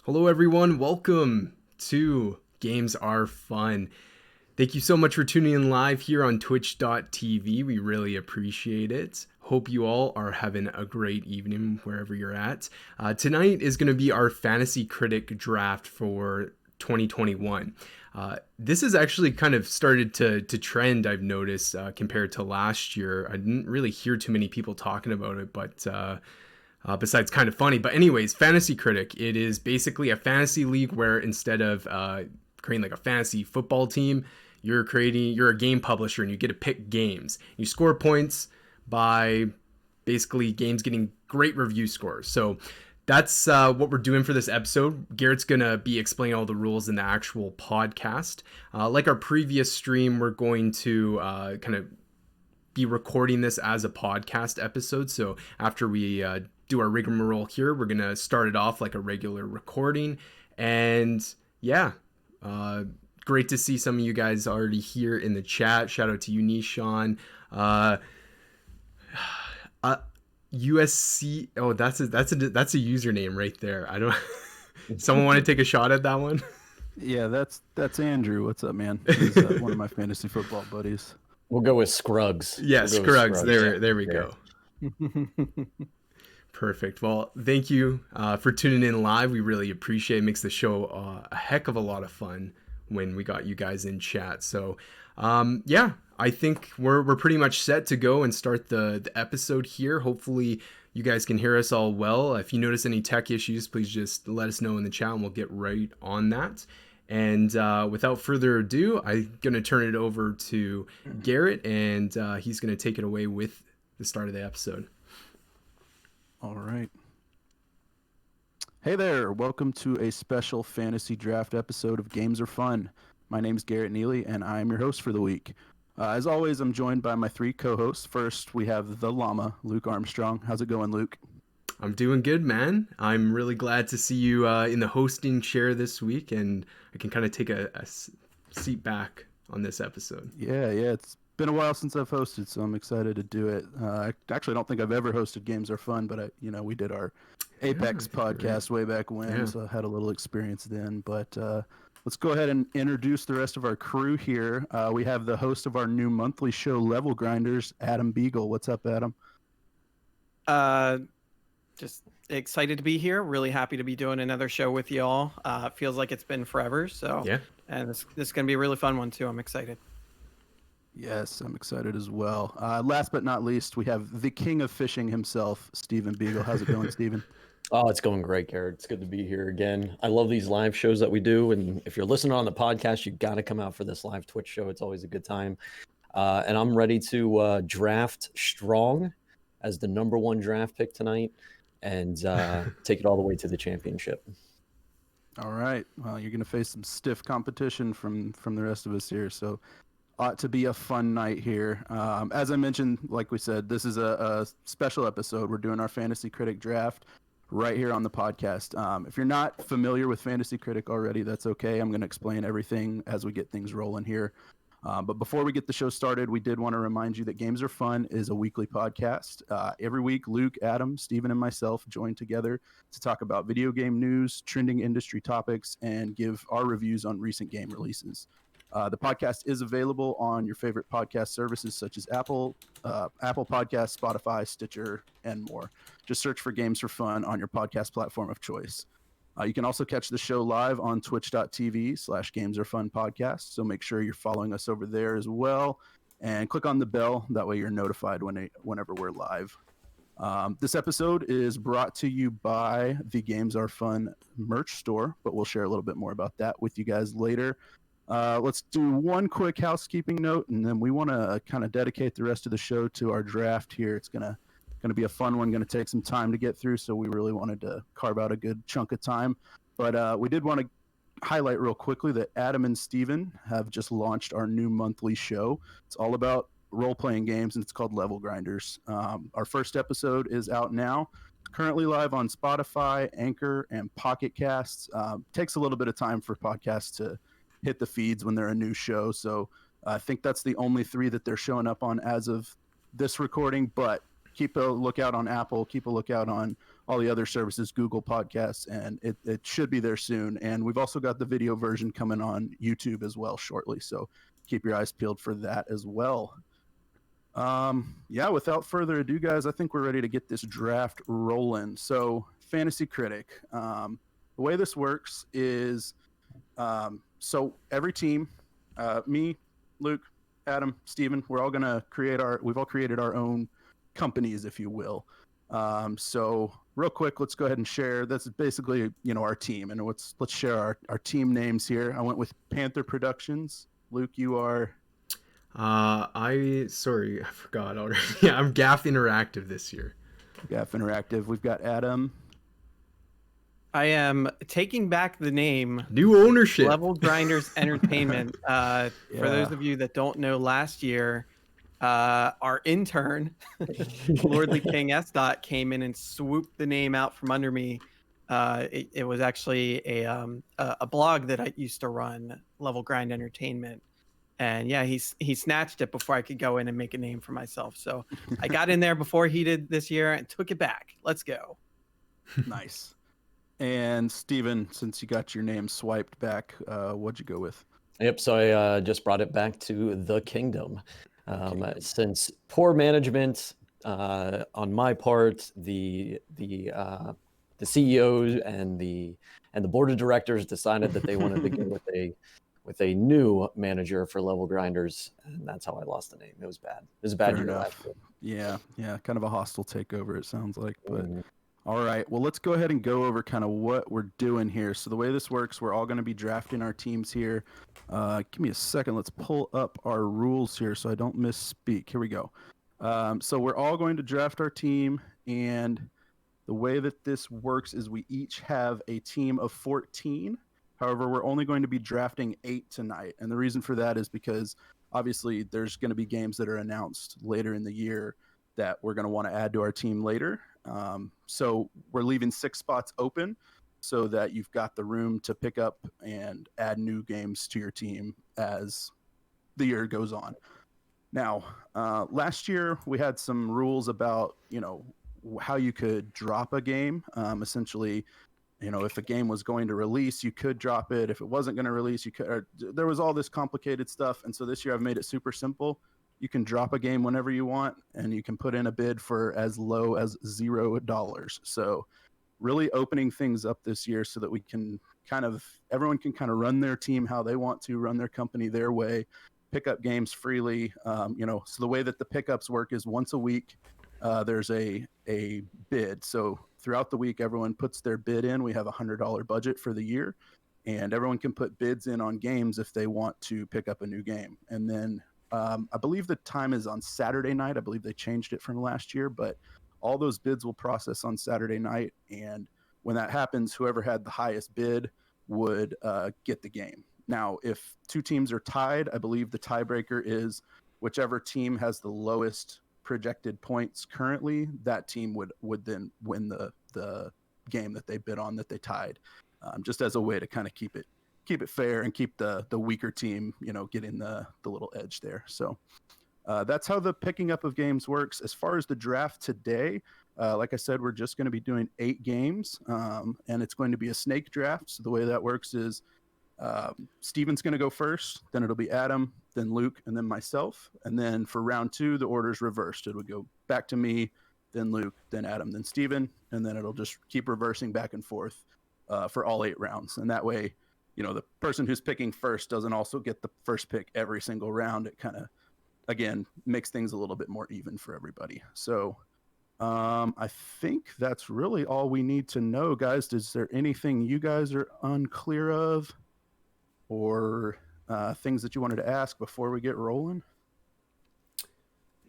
Hello, everyone. Welcome to Games Are Fun. Thank you so much for tuning in live here on twitch.tv. We really appreciate it. Hope you all are having a great evening wherever you're at. Tonight is going to be our Fantasy Critic draft for 2021. This has actually kind of started to trend, I've noticed, compared to last year. I didn't really hear too many people talking about it, but besides kind of funny. But anyways, Fantasy Critic, it is basically a fantasy league where instead of creating like a fantasy football team, you're a game publisher and you get to pick games. You score points by basically games getting great review scores. So that's what we're doing for this episode. Garrett's going to be explaining all the rules in the actual podcast. Like our previous stream, we're going to kind of be recording this as a podcast episode. So after we do our rigmarole here, we're going to start it off like a regular recording. And yeah, great to see some of you guys already here in the chat. Shout out to you, Nishan. USC. Oh, that's a username right there. I don't. Someone want to take a shot at that one? Yeah, that's Andrew. What's up, man? He's one of my fantasy football buddies. We'll go with Scruggs. Yeah, Scruggs. There we go. Perfect. Well, thank you for tuning in live. We really appreciate it. Makes the show a heck of a lot of fun when we got you guys in chat. So, yeah, I think we're pretty much set to go and start the episode here. Hopefully, you guys can hear us all well. If you notice any tech issues, please just let us know in the chat and we'll get right on that. And without further ado, I'm going to turn it over to Garrett, and he's going to take it away with the start of the episode. All right. Hey there. Welcome to a special fantasy draft episode of Games Are Fun. My name is Garrett Neely, and I'm your host for the week. As always, I'm joined by my three co-hosts. First, we have the llama, Luke Armstrong. How's it going, Luke? I'm doing good, man. I'm really glad to see you in the hosting chair this week, and I can kind of take a seat back on this episode. Yeah, it's been a while since I've hosted, so I'm excited to do it. I actually don't think I've ever hosted Games Are Fun, but we did our Apex podcast way back when, so I had a little experience then. But let's go ahead and introduce the rest of our crew here. We have the host of our new monthly show, Level Grinders, Adam Beagle. What's up, Adam? Just excited to be here. Really happy to be doing another show with y'all. Feels like it's been forever. So yeah, and this is going to be a really fun one too. I'm excited. Yes, I'm excited as well. Last but not least, we have the king of fishing himself, Stephen Beagle. How's it going, Stephen? Oh, it's going great, Garrett. It's good to be here again. I love these live shows that we do. And if you're listening on the podcast, you got to come out for this live Twitch show. It's always a good time. And I'm ready to draft strong as the number one draft pick tonight and take it all the way to the championship. All right. Well, you're going to face some stiff competition from the rest of us here. So ought to be a fun night here. As I mentioned, like we said, this is a special episode. We're doing our Fantasy Critic draft right here on the podcast. If you're not familiar with Fantasy Critic already, that's okay. I'm going to explain everything as we get things rolling here. But before we get the show started, we did want to remind you that Games Are Fun is a weekly podcast. Every week, Luke, Adam, Steven, and myself join together to talk about video game news, trending industry topics, and give our reviews on recent game releases. The podcast is available on your favorite podcast services such as Apple Podcasts, Spotify, Stitcher, and more. Just search for Games for Fun on your podcast platform of choice. You can also catch the show live on twitch.tv/GamesAreFunPodcast. So make sure you're following us over there as well. And click on the bell. That way you're notified whenever we're live. This episode is brought to you by the Games Are Fun merch store, but we'll share a little bit more about that with you guys later. Let's do one quick housekeeping note, and then we want to kind of dedicate the rest of the show to our draft here. It's gonna be a fun one, going to take some time to get through, so we really wanted to carve out a good chunk of time. But we did want to highlight real quickly that Adam and Steven have just launched our new monthly show. It's all about role-playing games, and it's called Level Grinders. Our first episode is out now, currently live on Spotify, Anchor, and Pocket Casts. Takes a little bit of time for podcasts to hit the feeds when they're a new show, so I think that's the only three that they're showing up on as of this recording, but keep a lookout on Apple, keep a lookout on all the other services, Google Podcasts, and it should be there soon. And we've also got the video version coming on YouTube as well shortly. So keep your eyes peeled for that as well. Yeah, without further ado, guys, I think we're ready to get this draft rolling. So Fantasy Critic, the way this works is, so every team, me, Luke, Adam, Steven, we're all going to we've all created our own companies, if you will. So real quick, let's go ahead and share. That's basically, our team, and let's share our team names here. I went with Panther Productions. Luke, you are... I forgot already. Yeah, I'm GAF Interactive this year. GAF Interactive. We've got Adam. I am taking back the name New ownership. Level Grinders Entertainment. For those of you that don't know, last year, our intern, Lordly King S. came in and swooped the name out from under me. It was actually a blog that I used to run, Level Grind Entertainment. And yeah, he snatched it before I could go in and make a name for myself. So I got in there before he did this year and took it back. Let's go. Nice. And Steven, since you got your name swiped back, what'd you go with? Yep. So I just brought it back to the Kingdom. Since poor management on my part, the CEO and the board of directors decided that they wanted to go with a new manager for Level Grinders, and that's how I lost the name. It was bad. It was a bad Fair year enough. last year. Yeah, kind of a hostile takeover, it sounds like. But all right, well, let's go ahead and go over kind of what we're doing here. So the way this works, we're all going to be drafting our teams here. Give me a second. Let's pull up our rules here so I don't misspeak. Here we go. So we're all going to draft our team, and the way that this works is we each have a team of 14. However, we're only going to be drafting 8 tonight. And the reason for that is because obviously there's going to be games that are announced later in the year that we're going to want to add to our team later. So we're leaving 6 spots open so that you've got the room to pick up and add new games to your team as the year goes on. Now, last year we had some rules about, how you could drop a game. Essentially, if a game was going to release, you could drop it. If it wasn't going to release, you could. There was all this complicated stuff, and so this year I've made it super simple. You can drop a game whenever you want, and you can put in a bid for as low as $0. So, really opening things up this year so that we can everyone can kind of run their team how they want to, run their company their way, pick up games freely. So the way that the pickups work is once a week. There's a bid. So throughout the week, everyone puts their bid in. We have a $100 budget for the year, and everyone can put bids in on games if they want to pick up a new game. And then I believe the time is on Saturday night. I believe they changed it from last year, but all those bids will process on Saturday night. And when that happens, whoever had the highest bid would get the game. Now, if 2 teams are tied, I believe the tiebreaker is whichever team has the lowest projected points currently, that team would then win the game that they bid on that they tied, just as a way to kind of keep it fair and keep the weaker team getting the little edge there. So that's how the picking up of games works. As far as the draft today, like I said, we're just going to be doing 8 games, and it's going to be a snake draft. So the way that works is Steven's going to go first, then it'll be Adam, then Luke, and then myself. And then for round 2, the order's reversed. It would go back to me, then Luke, then Adam, then Steven, and then it'll just keep reversing back and forth for all 8 rounds. And that way, the person who's picking first doesn't also get the first pick every single round. It kind of, again, makes things a little bit more even for everybody. So I think that's really all we need to know, guys. Is there anything you guys are unclear of, or things that you wanted to ask before we get rolling?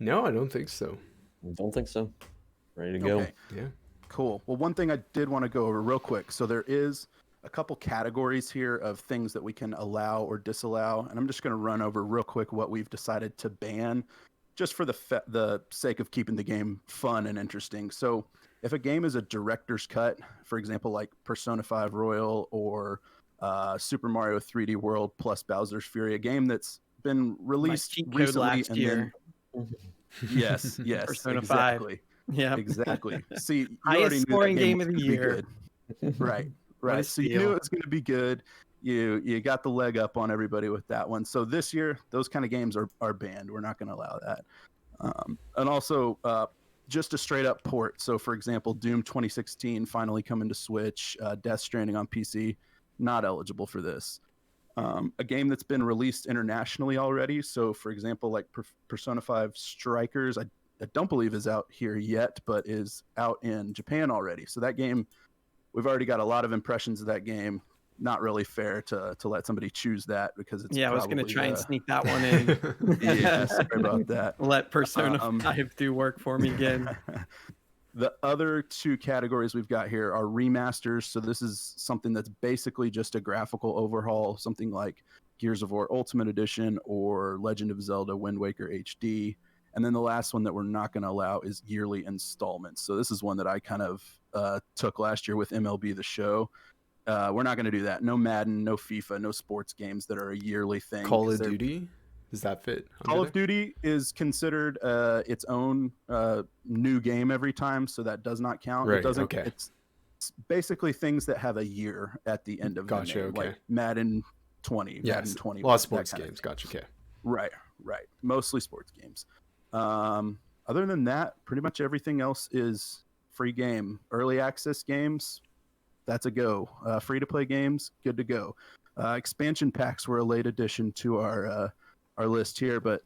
No, I don't think so. Don't think so. Ready to go. Okay. Yeah. Cool. Well, one thing I did want to go over real quick. So there is a couple categories here of things that we can allow or disallow, and I'm just going to run over real quick what we've decided to ban, just for the sake of keeping the game fun and interesting. So if a game is a director's cut, for example, like Persona 5 Royal or Super Mario 3D World plus Bowser's Fury, a game that's been released recently last year. Yes, Persona exactly. Yeah. Exactly. See, you Highest already knew that scoring game was of the gonna be year. good. Right. What a Right. So you knew steal. it was going to be good. You got the leg up on everybody with that one. So this year, those kind of games are banned. We're not going to allow that. And also, just a straight up port. So, for example, Doom 2016 finally coming to Switch, Death Stranding on PC, not eligible for this. A game that's been released internationally already. So, for example, like Persona 5 Strikers, I don't believe is out here yet, but is out in Japan already. So that game, we've already got a lot of impressions of that game. Not really fair to let somebody choose that because it's Yeah, I was probably going to try and sneak that one in. yeah, sorry about that. Let Persona 5 do work for me again. The other two categories we've got here are remasters. So this is something that's basically just a graphical overhaul, something like Gears of War Ultimate Edition or Legend of Zelda Wind Waker HD. And then the last one that we're not going to allow is yearly installments. So this is one that I kind of took last year with MLB The Show. We're not going to do that. No Madden, no FIFA, no sports games that are a yearly thing. Call of Duty? Does that fit? Call of Duty is considered its own new game every time, so that does not count. Right, It doesn't. okay. It's basically things that have a year at the end of the name, okay. like Madden 20, Yes. Madden 20. A lot of sports games. Gotcha. Okay. Right. Mostly sports games. Other than that, pretty much everything else is free game. Early access games, that's a go. Free to play games, good to go. Expansion packs were a late addition to our list here, but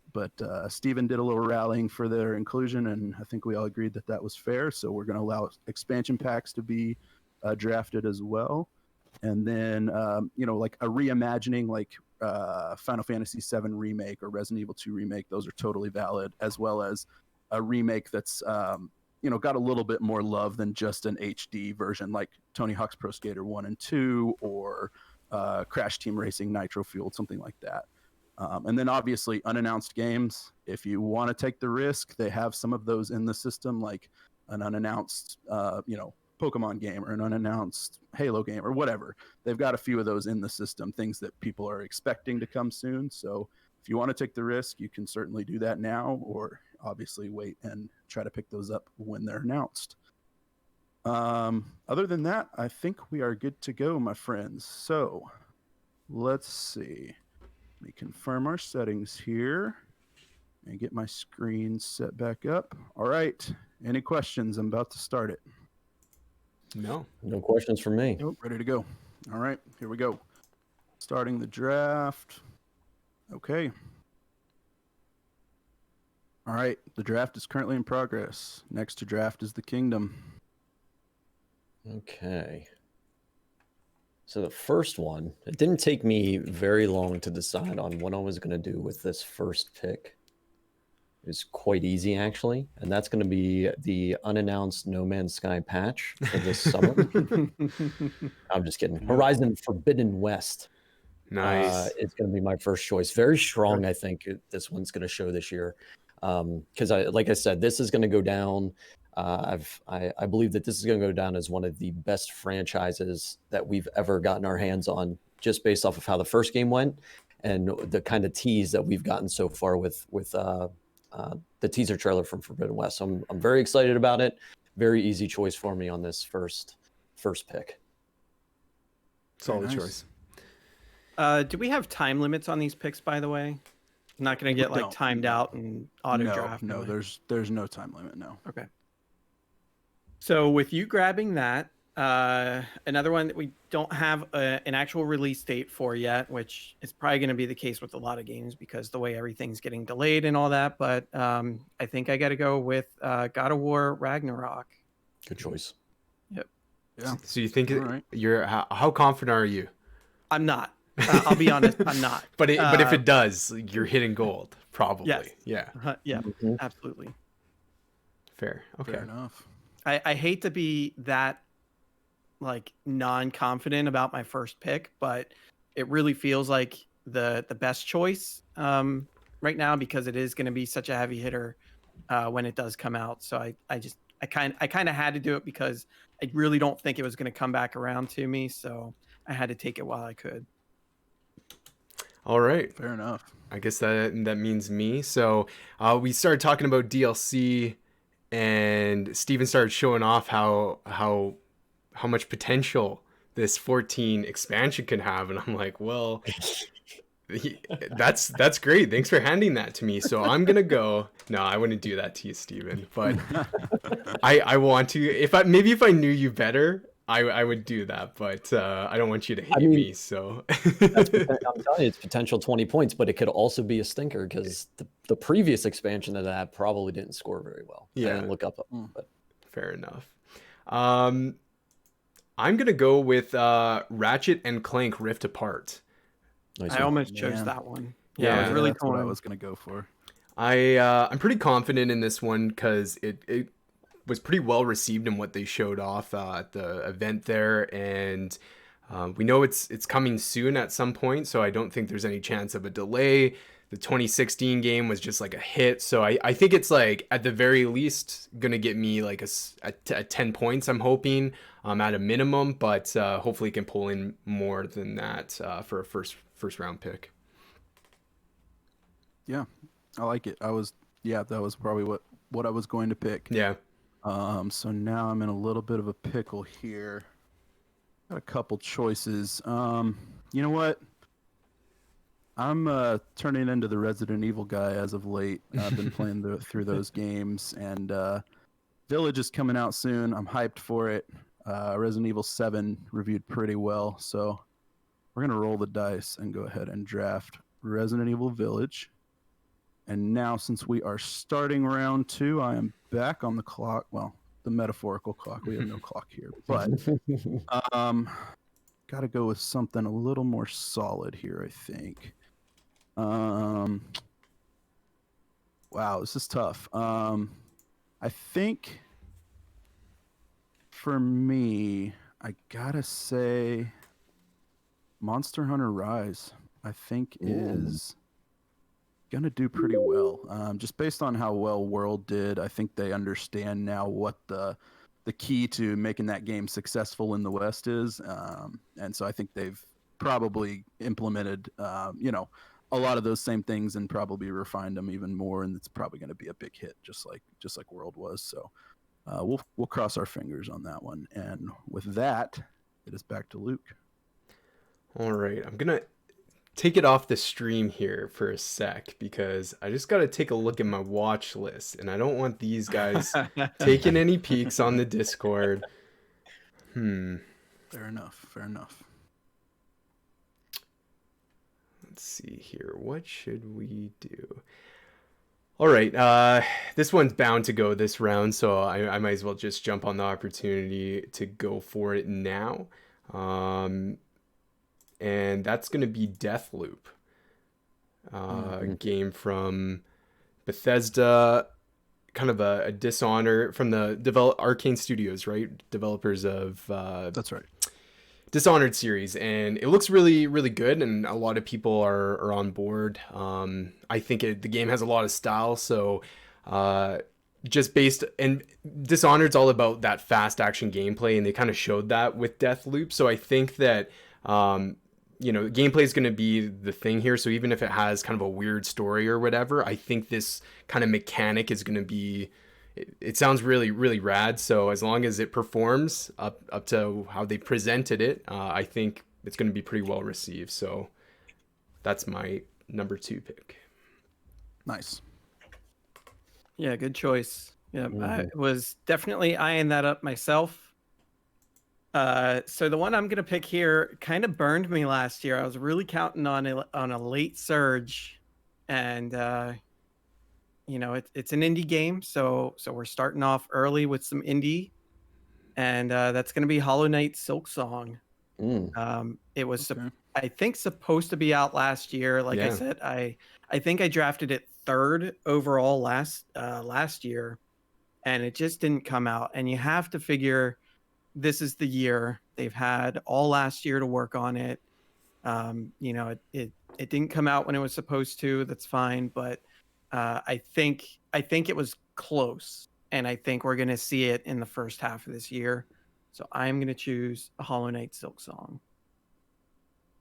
Steven did a little rallying for their inclusion, and I think we all agreed that that was fair. So we're going to allow expansion packs to be drafted as well, and then like a reimagining, like Final Fantasy VII remake or Resident Evil 2 remake. Those are totally valid, as well as a remake that's got a little bit more love than just an HD version, like Tony Hawk's Pro Skater 1 and 2 or Crash Team Racing Nitro Fueled, something like that. And then obviously unannounced games. If you want to take the risk, they have some of those in the system, like an unannounced, Pokemon game or an unannounced Halo game or whatever. They've got a few of those in the system, things that people are expecting to come soon. So if you want to take the risk, you can certainly do that now, or obviously wait and try to pick those up when they're announced. Other than that, I think we are good to go, my friends. So let's see. Let me confirm our settings here and get my screen set back up. All right. Any questions? I'm about to start it. No questions from me. Nope. Ready to go. All right. Here we go. Starting the draft. Okay. All right. The draft is currently in progress. Next to draft is the kingdom. Okay. So the first one, it didn't take me very long to decide on what I was going to do with this first pick. It's quite easy, actually, and that's going to be the unannounced No Man's Sky patch for this summer. I'm just kidding. Horizon Forbidden West. Nice. It's going to be my first choice. Very strong, I think, this one's going to show this year. Because like I said, this is going to go down. I believe that this is going to go down as one of the best franchises that we've ever gotten our hands on, just based off of how the first game went and the kind of tease that we've gotten so far with the teaser trailer from Forbidden West. So I'm very excited about it. Very easy choice for me on this first pick. Solid choice. Do we have time limits on these picks, by the way? I'm not going to get like timed out and auto draft. No, there's no time limit. No. Okay. So with you grabbing that, another one that we don't have an actual release date for yet, which is probably going to be the case with a lot of games because the way everything's getting delayed and all that. But I think I got to go with God of War Ragnarok. Good choice. Yep. Yeah. So you think right. you're how confident are you? I'm not. I'll be honest, I'm not. But if it does, you're hitting gold, probably. Yes. Yeah. Yeah, absolutely. Fair. Okay. Fair enough. I hate to be that like non-confident about my first pick, but it really feels like the best choice right now because it is going to be such a heavy hitter when it does come out. So I kind of had to do it because I really don't think it was going to come back around to me. So I had to take it while I could. All right. Fair enough. I guess that means me. So we started talking about DLC, and Steven started showing off how much potential this 14 expansion can have, and I'm like, well, that's great. Thanks for handing that to me. So I'm gonna go. No, I wouldn't do that to you, Steven. But I want to. If I knew you better, I would do that. But I don't want you to hate me. So I'm telling you, it's potential 20 points, but it could also be a stinker because the previous expansion of that probably didn't score very well. Yeah. I didn't look up, but fair enough. I'm gonna go with Ratchet and Clank Rift Apart. nice I one. almost chose that one. Yeah, I was really that's what I torn. was gonna go for. I'm pretty confident in this one because it was pretty well received in what they showed off at the event there, and we know it's coming soon at some point, so I don't think there's any chance of a delay. The 2016 game was just like a hit, so I think it's like at the very least gonna get me like a 10 points. I'm hoping at a minimum, but hopefully can pull in more than that for a first round pick. Yeah, I like it. That was probably what I was going to pick. Yeah. So now I'm in a little bit of a pickle here. Got a couple choices. You know what? I'm turning into the Resident Evil guy as of late. I've been playing through those games, and Village is coming out soon. I'm hyped for it. Resident Evil 7 reviewed pretty well, so we're gonna roll the dice and go ahead and draft Resident Evil Village. And now, since we are starting round 2, I am back on the clock. Well, the metaphorical clock. We have no clock here, but got to go with something a little more solid here, I think. Wow, this is tough. I think for me, I gotta say, Monster Hunter Rise, I think is gonna do pretty well. Just based on how well World did, I think they understand now what the key to making that game successful in the West is, and so I think they've probably implemented, a lot of those same things and probably refined them even more, and it's probably going to be a big hit, just like World was. So we'll cross our fingers on that one. And with that, it is back to Luke. All right, I'm gonna take it off the stream here for a sec because I just got to take a look at my watch list, and I don't want these guys taking any peeks on the Discord. Fair enough. Let's see here. What should we do? All right, this one's bound to go this round, so I might as well just jump on the opportunity to go for it now. And that's going to be Deathloop, game from Bethesda, kind of a Dishonored, from the Arcane Studios, right? Developers of That's right. Dishonored series, and it looks really, really good, and a lot of people are on board. I think the game has a lot of style, so just based, and Dishonored's all about that fast action gameplay, and they kind of showed that with Deathloop. So I think that gameplay is going to be the thing here. So even if it has kind of a weird story or whatever, I think this kind of mechanic is going to be. It sounds really, really rad. So as long as it performs up to how they presented it, I think it's going to be pretty well received. So that's my number 2 pick. Nice. Yeah, good choice. Yeah, I was definitely eyeing that up myself. So the one I'm going to pick here kind of burned me last year. I was really counting on a late surge, and it's an indie game, so we're starting off early with some indie, and that's going to be Hollow Knight Silksong. It was I think supposed to be out last year. Like I said, I think I drafted it 3rd overall last year, and it just didn't come out. And you have to figure this is the year. They've had all last year to work on it. It didn't come out when it was supposed to. That's fine, but I think it was close, and I think we're going to see it in the first half of this year. So I'm going to choose a Hollow Knight Silksong.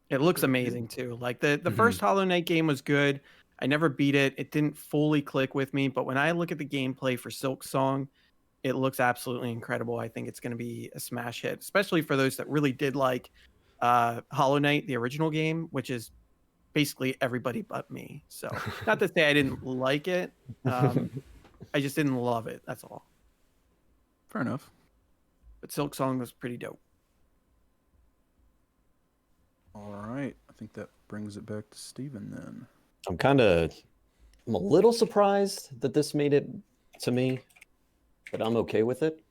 It looks amazing too. Like the first Hollow Knight game was good. I never beat it. It didn't fully click with me, but when I look at the gameplay for Silksong, it looks absolutely incredible. I think it's going to be a smash hit, especially for those that really did like Hollow Knight, the original game, which is basically everybody but me. So not to say I didn't like it. I just didn't love it. That's all. Fair enough. But Silk Song was pretty dope. All right. I think that brings it back to Steven then. I'm a little surprised that this made it to me, but I'm okay with it.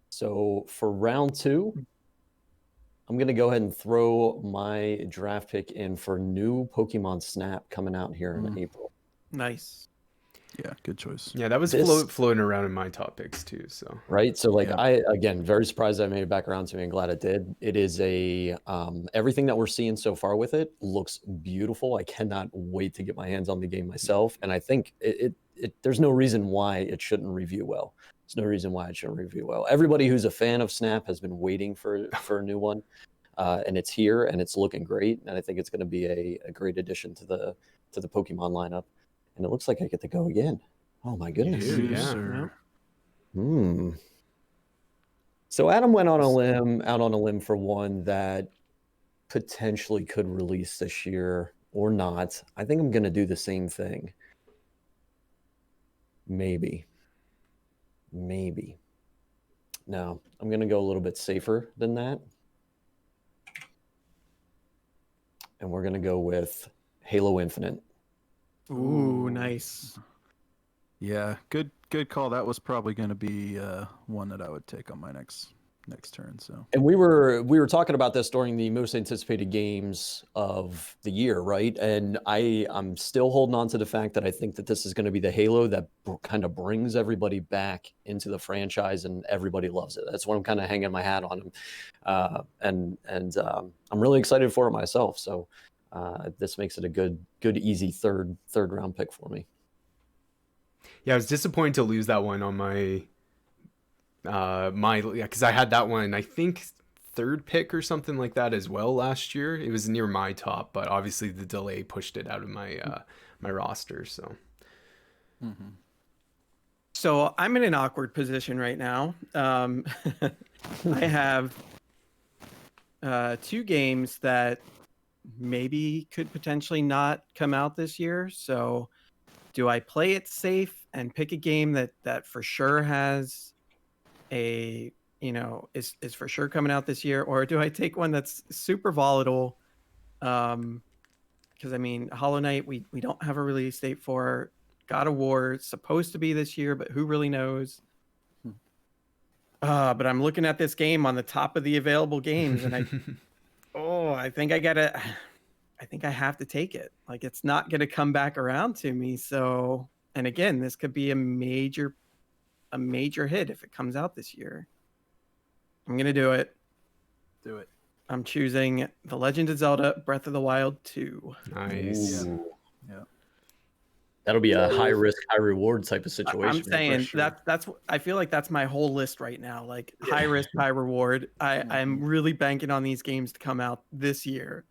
So for round 2, I'm going to go ahead and throw my draft pick in for new Pokemon Snap coming out here in April. Nice. Yeah, good choice. Yeah, that was floating around in my top picks too. So right, so like Yeah. I again very surprised I made it back around to me and glad it did. It is a everything that we're seeing so far with it looks beautiful. I cannot wait to get my hands on the game myself, and I think it there's no reason why it shouldn't review well. There's no reason why it shouldn't review well. Everybody who's a fan of Snap has been waiting for a new one, and it's here and it's looking great. And I think it's going to be a great addition to the Pokemon lineup. And it looks like I get to go again. Oh my goodness! Yeah. Sir. So Adam went on a limb for one that potentially could release this year or not. I think I'm going to do the same thing. Maybe. No, I'm going to go a little bit safer than that. And we're going to go with Halo Infinite. Ooh, nice. Yeah, good call. That was probably going to be one that I would take on my next turn. So, and we were talking about this during the most anticipated games of the year, right? And I'm still holding on to the fact that I think that this is going to be the Halo that kind of brings everybody back into the franchise, and everybody loves it. That's what I'm kind of hanging my hat on, and I'm really excited for it myself. So this makes it a good easy third round pick for me. Yeah, I was disappointed to lose that one on my because I had that one, I think, third pick or something like that as well last year. It was near my top, but obviously the delay pushed it out of my my roster. So So I'm in an awkward position right now. I have 2 games that maybe could potentially not come out this year. So do I play it safe and pick a game that for sure has is for sure coming out this year, or do I take one that's super volatile? Because I mean, Hollow Knight, we don't have a release date for. God of War, it's supposed to be this year, but who really knows? But I'm looking at this game on the top of the available games, and I think I have to take it. Like, it's not going to come back around to me. So, and again, this could be a major hit if it comes out this year. I'm going to do it. do it. I'm choosing The Legend of Zelda Breath of the Wild 2. nice. Yeah. That'll be a high risk, high reward type of situation. I'm saying that's I feel like that's my whole list right now. Like high risk, high reward. I'm really banking on these games to come out this year.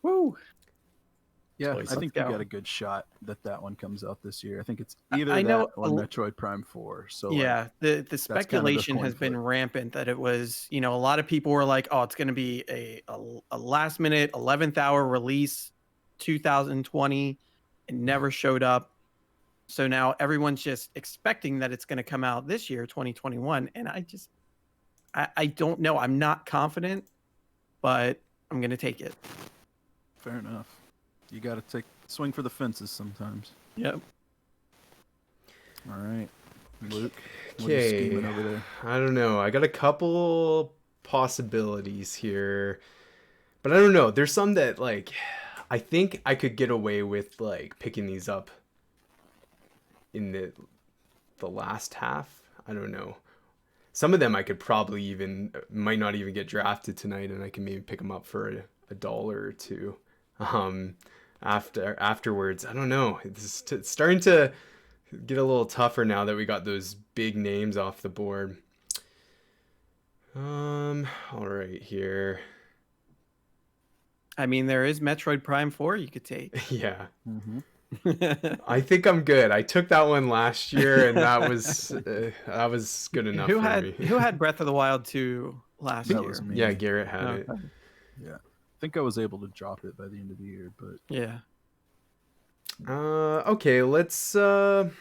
Woo. Yeah, Let's I think go. you got a good shot that one comes out this year. I think it's either I know that or Metroid Prime 4. So yeah, the speculation coin has been flip. rampant that it was, a lot of people were like, oh, it's going to be a last minute 11th hour release 2020 and never showed up. So now everyone's just expecting that it's going to come out this year, 2021. And I don't know. I'm not confident, but I'm going to take it. Fair enough. You got to swing for the fences sometimes. Yep. All right, Luke. What are you scheming over there? I don't know. I got a couple possibilities here, but I don't know. There's some that, like, I think I could get away with, like, picking these up in the last half. I don't know. Some of them I could probably might not even get drafted tonight, and I can maybe pick them up for $1 or $2 afterwards. I don't know. It's starting to get a little tougher now that we got those big names off the board. All right here. I mean, there is Metroid Prime 4 you could take. Yeah. Mm-hmm. I think I'm good. I took that one last year, and that was good enough who for had me. who had Breath of the Wild 2 last That year? was me. Yeah, Garrett had it. Okay. Yeah. I think I was able to drop it by the end of the year, but Yeah. Okay, let's You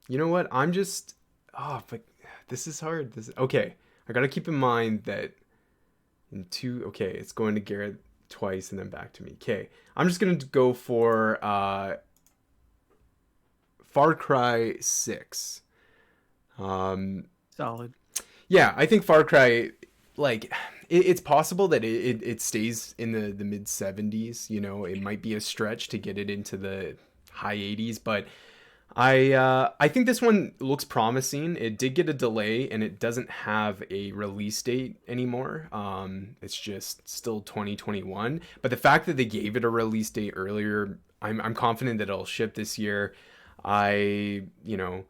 know what? But this is hard. Okay. I gotta keep in mind that it's going to Garrett twice and then back to me. Okay. I'm just gonna go for Far Cry 6. Solid. Yeah, I think Far Cry, like, it's possible that it stays in the mid 70s. You know, it might be a stretch to get it into the high 80s, but I think this one looks promising. It did get a delay, and it doesn't have a release date anymore. It's just still 2021. But the fact that they gave it a release date earlier, I'm confident that it'll ship this year. Giancarlo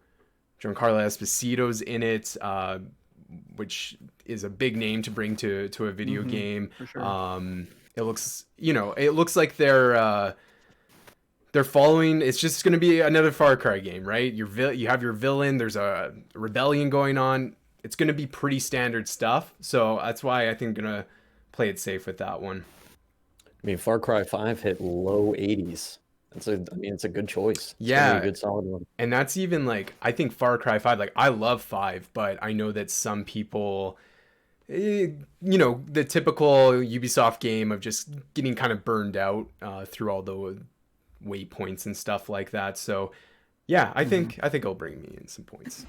Esposito's in it, which is a big name to bring to a video game. For sure. It looks like they're following. It's just going to be another Far Cry game, right? You have your villain. There's a rebellion going on. It's going to be pretty standard stuff. So that's why I think I'm going to play it safe with that one. I mean, Far Cry 5 hit low 80s. It's a good choice. It's Yeah. gonna be a good solid one. And that's even I think Far Cry 5, I love 5, but I know that some people, the typical Ubisoft game of just getting kind of burned out through all the waypoints and stuff like that. So yeah, I think it'll bring me in some points.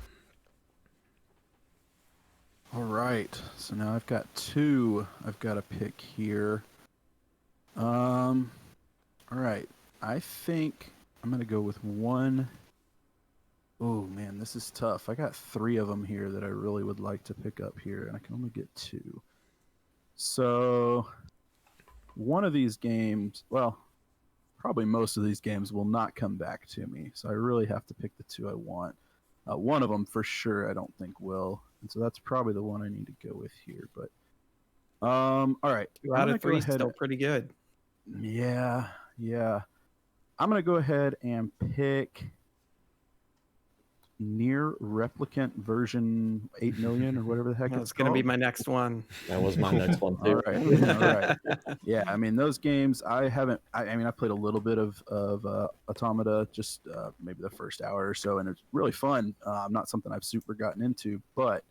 all right. So now I've got two I've got to pick here. All right. I think I'm going to go with one. Oh, man, this is tough. I got three of them here that I really would like to pick up here, and I can only get two. So one of these games, well, probably most of these games will not come back to me. So I really have to pick the two I want. One of them for sure I don't think will. And so that's probably the one I need to go with here. But all right. 2 out of 3 is still pretty good. Yeah. I'm going to go ahead and pick Near Replicant version 8 million or whatever the heck That's it's going to called. be my next one. That was my next one too. All right. Yeah, I mean, those games, I played a little bit of Automata, just maybe the first hour or so, and it's really fun. Not something I've super gotten into, but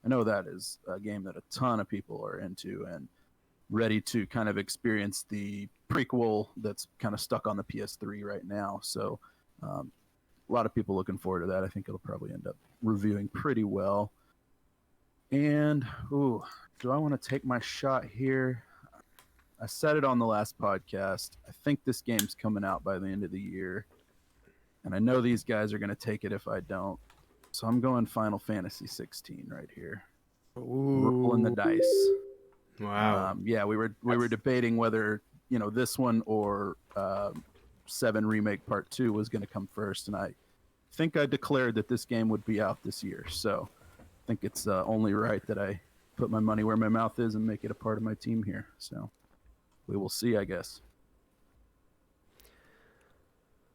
I know that is a game that a ton of people are into and ready to kind of experience the prequel that's kind of stuck on the PS3 right now. So a lot of people looking forward to that. I think it'll probably end up reviewing pretty well. And do I want to take my shot here? I said it on the last podcast. I think this game's coming out by the end of the year, and I know these guys are going to take it if I don't. So I'm going Final Fantasy 16 right here. Rolling the dice. Wow. Yeah, we were debating whether this one or 7 Remake Part 2 was going to come first, and I think I declared that this game would be out this year. So I think it's only right that I put my money where my mouth is and make it a part of my team here. So we will see, I guess.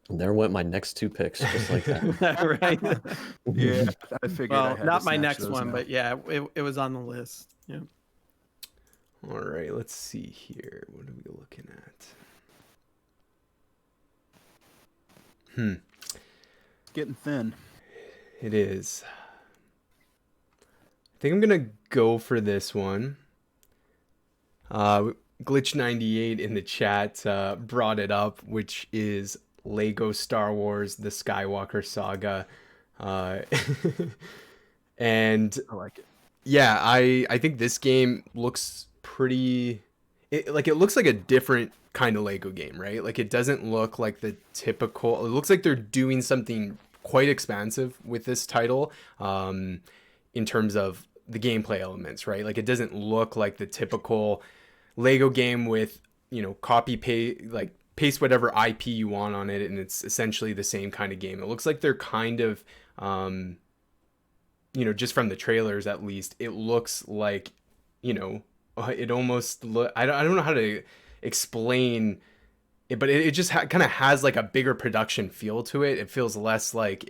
And there went my next 2 picks, just like that. Right. Yeah, I figured. Well, I had not to my snatch next those one, now. but yeah, it was on the list. Yeah. All right, let's see here. What are we looking at? It's getting thin. It is. I think I'm gonna go for this one. Glitch98 in the chat brought it up, which is Lego Star Wars: The Skywalker Saga, and I like it. yeah, I think this game looks pretty. It looks like a different kind of Lego game, right? Like, it doesn't look like the typical. It looks like they're doing something quite expansive with this title, in terms of the gameplay elements, right? Like, it doesn't look like the typical Lego game with, copy paste whatever IP you want on it, and it's essentially the same kind of game. It looks like they're kind of, just from the trailers at least, it looks like, it almost I don't know how to explain but it just kind of has like a bigger production feel to it. It feels less like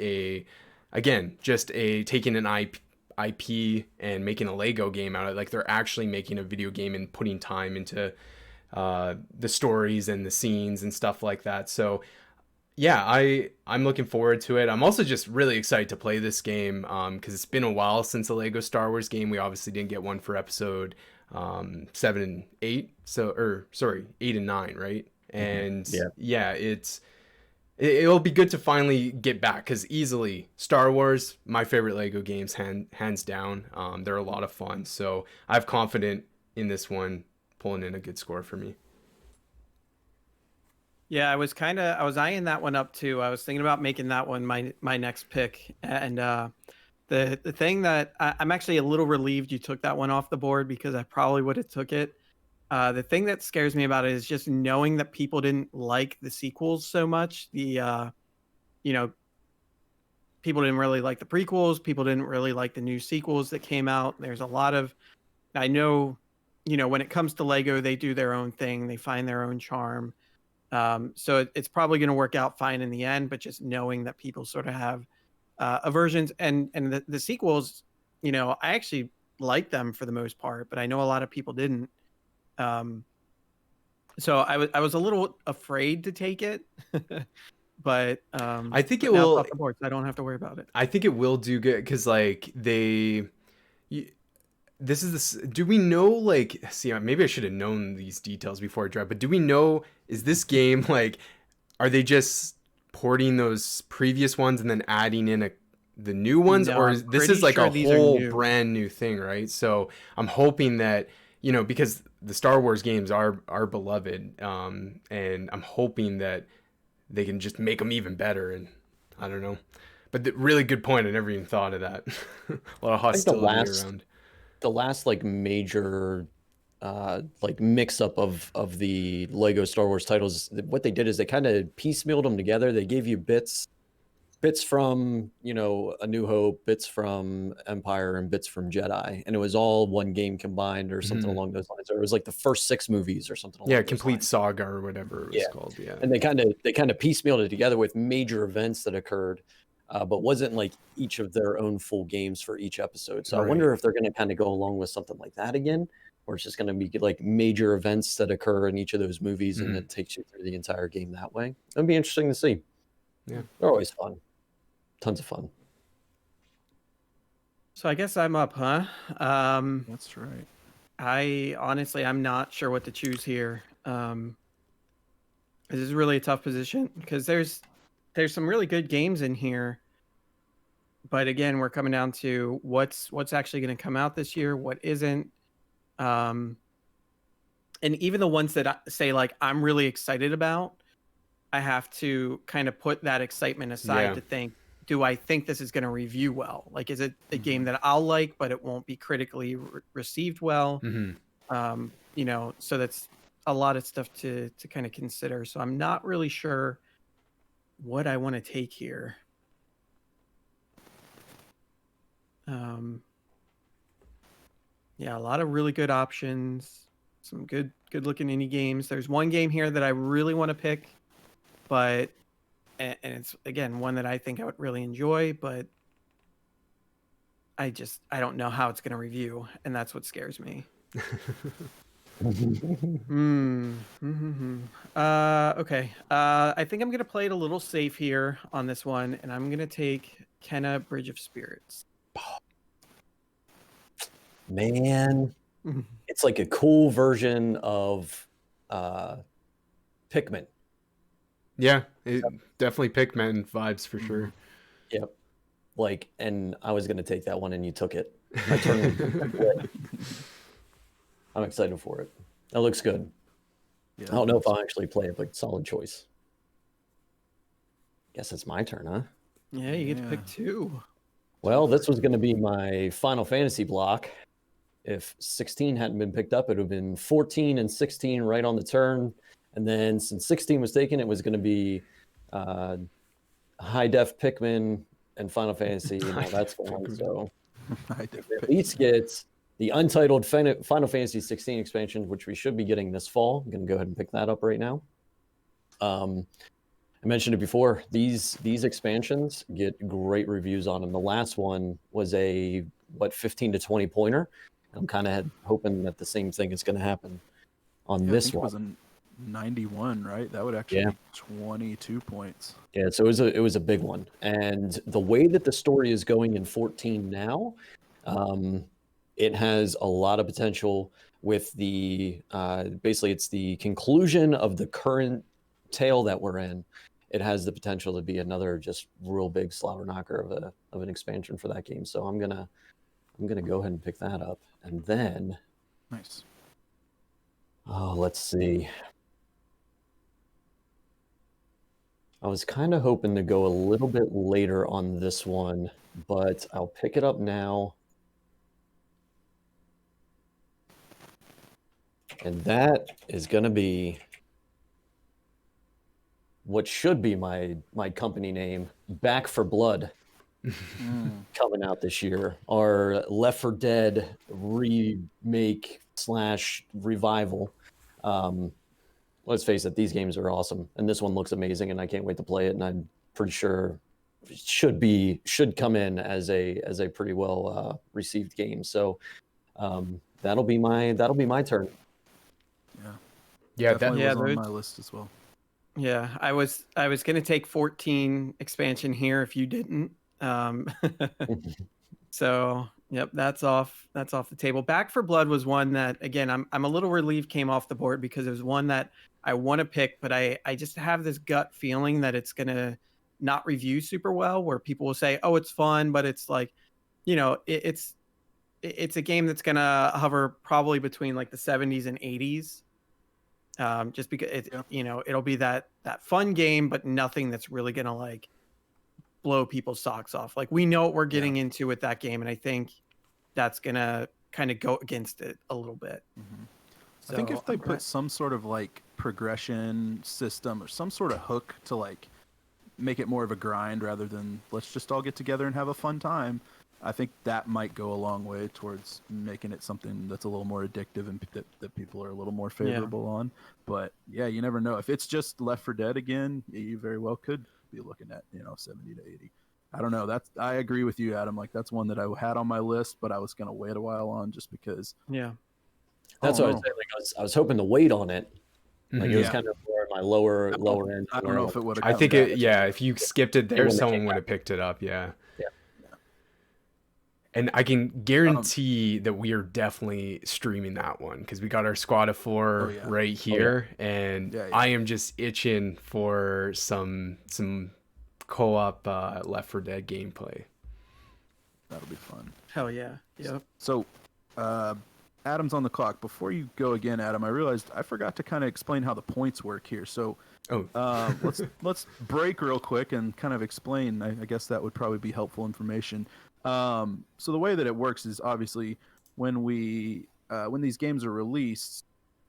just taking an IP and making a Lego game out of it. Like they're actually making a video game and putting time into the stories and the scenes and stuff like that. So yeah, I'm looking forward to it. I'm also just really excited to play this game because it's been a while since a Lego Star Wars game. We obviously didn't get one for episode 7 and 8. Or sorry, 8 and 9, right? And yeah, it'll be good to finally get back because easily Star Wars, my favorite Lego games, hands down. They're a lot of fun. So I'm confident in this one pulling in a good score for me. Yeah, I was eyeing that one up too. I was thinking about making that one my next pick. And the thing that I'm actually a little relieved you took that one off the board because I probably would have took it. The thing that scares me about it is just knowing that people didn't like the sequels so much. People didn't really like the prequels. People didn't really like the new sequels that came out. There's a lot of, I know, when it comes to Lego, they do their own thing. They find their own charm. So it's probably going to work out fine in the end, but just knowing that people sort of have aversions and the sequels, I actually like them for the most part, but I know a lot of people didn't. So I was a little afraid to take it, but I think it now will. it's off the board, so I don't have to worry about it. I think it will do good because do we know, like, see, maybe I should have known these details before I draft, but do we know, is this game like, are they just porting those previous ones and then adding in the new ones? No, or I'm this is like pretty a sure these are whole new. brand new thing, right? So I'm hoping that, because the Star Wars games are beloved, and I'm hoping that they can just make them even better. And I don't know, but really good point. I never even thought of that. A lot of hostility around. The last like major like mix up of the Lego Star Wars titles, what they did is they kind of piecemealed them together. They gave you bits from, A New Hope, bits from Empire, and bits from Jedi, and it was all one game combined or something along those lines. Or it was like the first 6 movies or something. Yeah, complete saga or whatever it was called. Yeah, and they kind of piecemealed it together with major events that occurred. But wasn't like each of their own full games for each episode. So I wonder if they're going to kind of go along with something like that again, or it's just going to be like major events that occur in each of those movies and it takes you through the entire game that way. It'd be interesting to see. Yeah. They're always fun. Tons of fun. So I guess I'm up, huh? That's right. I'm not sure what to choose here. This is really a tough position because there's some really good games in here. But again, we're coming down to what's actually going to come out this year, what isn't. And even the ones that I say, like, I'm really excited about, I have to kind of put that excitement aside to think, do I think this is going to review well? Like, is it a game that I'll like, but it won't be critically received well? So that's a lot of stuff to kind of consider. So I'm not really sure what I want to take here. A lot of really good options, some good looking indie games. There's one game here that I really want to pick, but and it's again one that I think I would really enjoy, but I don't know how it's going to review, and that's what scares me. Okay. I think I'm going to play it a little safe here on this one, and I'm going to take Kenna Bridge of Spirits. Man, it's like a cool version of Pikmin. Yeah, definitely Pikmin vibes for sure. Yep. Like, and I was going to take that one and you took it. My turn was I'm excited for it. That looks good. Yeah, I don't know if I'll actually play it, but solid choice. Guess it's my turn, huh? Yeah, you get to pick 2. Well, this was going to be my Final Fantasy block. If 16 hadn't been picked up, it would have been 14 and 16 right on the turn. And then since 16 was taken, it was going to be high def Pikmin and Final Fantasy. That's fun. So at least gets the untitled Final Fantasy 16 expansion, which we should be getting this fall. I'm going to go ahead and pick that up right now. I mentioned it before. These expansions get great reviews on them. The last one was a 15 to 20 pointer. I'm kind of hoping that the same thing is going to happen on I this think one. it was a 91, right? That would actually be 22 points. Yeah, so it was a big one. And the way that the story is going in 14 now, it has a lot of potential with the basically it's the conclusion of the current tale that we're in. It has the potential to be another just real big slobber knocker of an expansion for that game. So I'm gonna go ahead and pick that up. And then Nice. let's see. I was kind of hoping to go a little bit later on this one, but I'll pick it up now. And that is going to be what should be my company name, Back for Blood, coming out this year. Our Left 4 Dead remake / revival. Let's face it, these games are awesome, and this one looks amazing, and I can't wait to play it. And I'm pretty sure it should come in as a pretty well received game. So that'll be my turn. Yeah, that definitely was on my list as well. Yeah, I was gonna take 14 expansion here if you didn't. So yep, that's off the table. Back for Blood was one that, again, I'm a little relieved came off the board, because it was one that I want to pick, but I just have this gut feeling that it's gonna not review super well, where people will say, oh, it's fun, but it's like, it's a game that's gonna hover probably between like the 70s and 80s. Just because it'll be that fun game, but nothing that's really gonna like blow people's socks off. Like, we know what we're getting into with that game, and I think that's gonna kind of go against it a little bit. So I think if they put some sort of like progression system or some sort of hook to like make it more of a grind rather than let's just all get together and have a fun time, I think that might go a long way towards making it something that's a little more addictive and that people are a little more favorable on. But yeah, you never know. If it's just Left 4 Dead again, you very well could be looking at 70 to 80. I don't know. I agree with you, Adam. Like, that's one that I had on my list, but I was gonna wait a while on just because. Yeah, that's what I was saying. Like, I was hoping to wait on it. Like, it was kind of more my lower end. I don't know if it would have. I think if you skipped it there, someone would have picked it up. Yeah. And I can guarantee that we are definitely streaming that one, because we got our squad of 4 right here, and I am just itching for some co-op Left 4 Dead gameplay. That'll be fun. Hell yeah. Yep. So, Adam's on the clock. Before you go again, Adam, I realized I forgot to kind of explain how the points work here. So, let's break real quick and kind of explain. I guess that would probably be helpful information. So the way that it works is, obviously when these games are released,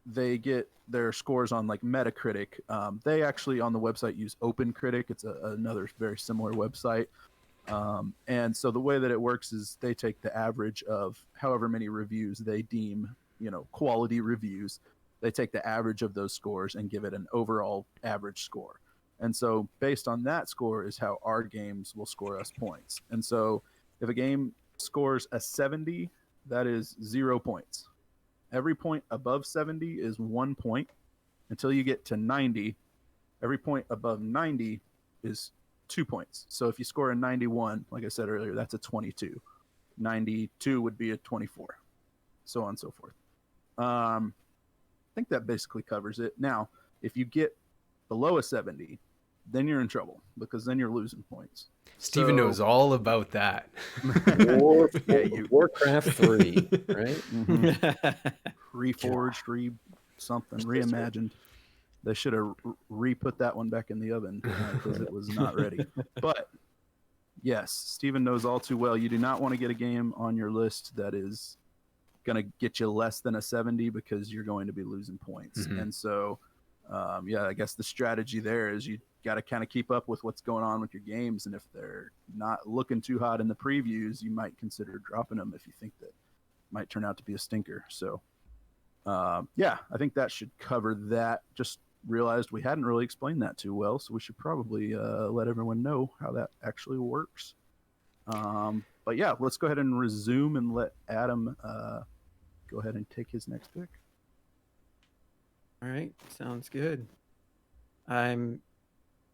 they get their scores on like Metacritic. They actually on the website use OpenCritic. It's another very similar website. And so the way that it works is they take the average of however many reviews they deem, quality reviews. They take the average of those scores and give it an overall average score. And so based on that score is how our games will score us points. And so if a game scores a 70, that is 0 points. Every point above 70 is 1 point until you get to 90. Every point above 90 is 2 points. So if you score a 91, like I said earlier, that's a 22. 92 would be a 24, so on and so forth. I think that basically covers it. Now, if you get below a 70, then you're in trouble, because then you're losing points. Steven knows all about that. Warcraft 3, right? Reforged, something, reimagined. They should have re-put that one back in the oven because it was not ready. But yes, Steven knows all too well. You do not want to get a game on your list that is going to get you less than a 70, because you're going to be losing points. And so, I guess the strategy there is you got to kind of keep up with what's going on with your games. And if they're not looking too hot in the previews, you might consider dropping them if you think that might turn out to be a stinker. So, I think that should cover that. Just realized we hadn't really explained that too well, so we should probably let everyone know how that actually works. But yeah, let's go ahead and resume and let Adam go ahead and take his next pick. All right, sounds good. I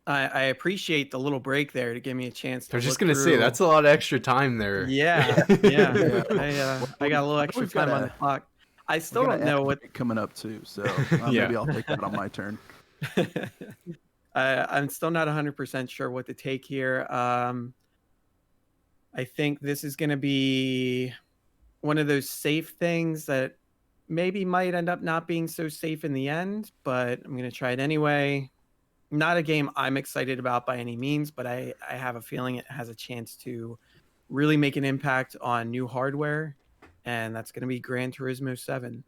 appreciate the little break there to give me a chance to I was just look gonna say through. that's a lot of extra time there. Yeah. I got a little extra we've time got on a- the clock. I We still got don't an know ad what break coming up too, so Yeah. maybe I'll take that on my turn. I'm still not 100% sure what to take here. I think this is going to be one of those safe things that maybe might end up not being so safe in the end, but I'm going to try it anyway. Not a game I'm excited about by any means, but I have a feeling it has a chance to really make an impact on new hardware, and that's going to be Gran Turismo 7.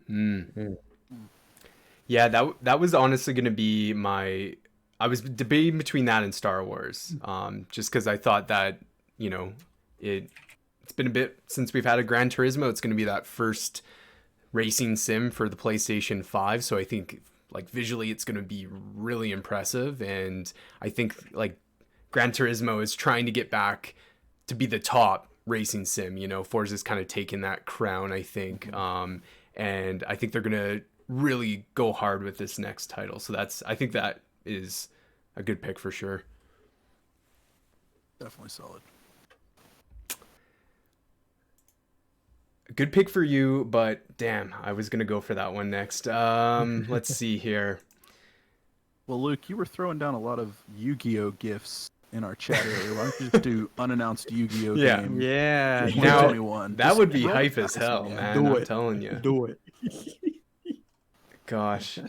Yeah, that was honestly going to be my. I was debating between that and Star Wars, just because I thought that it's been a bit since we've had a Gran Turismo. It's going to be that first racing sim for the PlayStation 5, so I think like visually it's going to be really impressive, and I think like Gran Turismo is trying to get back to be the top racing sim. Forza's kind of taken that crown, I think, and I think they're going to really go hard with this next title. So I think that is a good pick for sure. Definitely solid. Good pick for you, but damn, I was gonna go for that one next. Let's see here. Well, Luke, you were throwing down a lot of Yu-Gi-Oh gifts in our chat earlier. Why don't you just do unannounced Yu-Gi-Oh Yeah. game? Yeah. Now 2021. that Just would be roll the hype as dice, hell, man. Do I'm it. telling you. Do it. Gosh.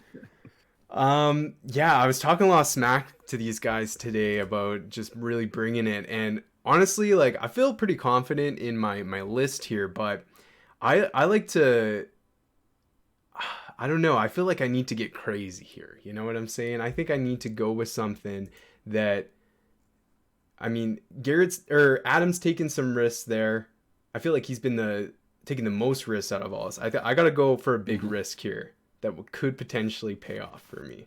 Yeah, I was talking a lot of smack to these guys today about just really bringing it, and honestly, like I feel pretty confident in my list here, but I like to. I don't know. I feel like I need to get crazy here. You know what I'm saying? I think I need to go with something that. I mean, Adam's taken some risks there. I feel like he's been taking the most risks out of all us. I got to go for a big risk here that could potentially pay off for me.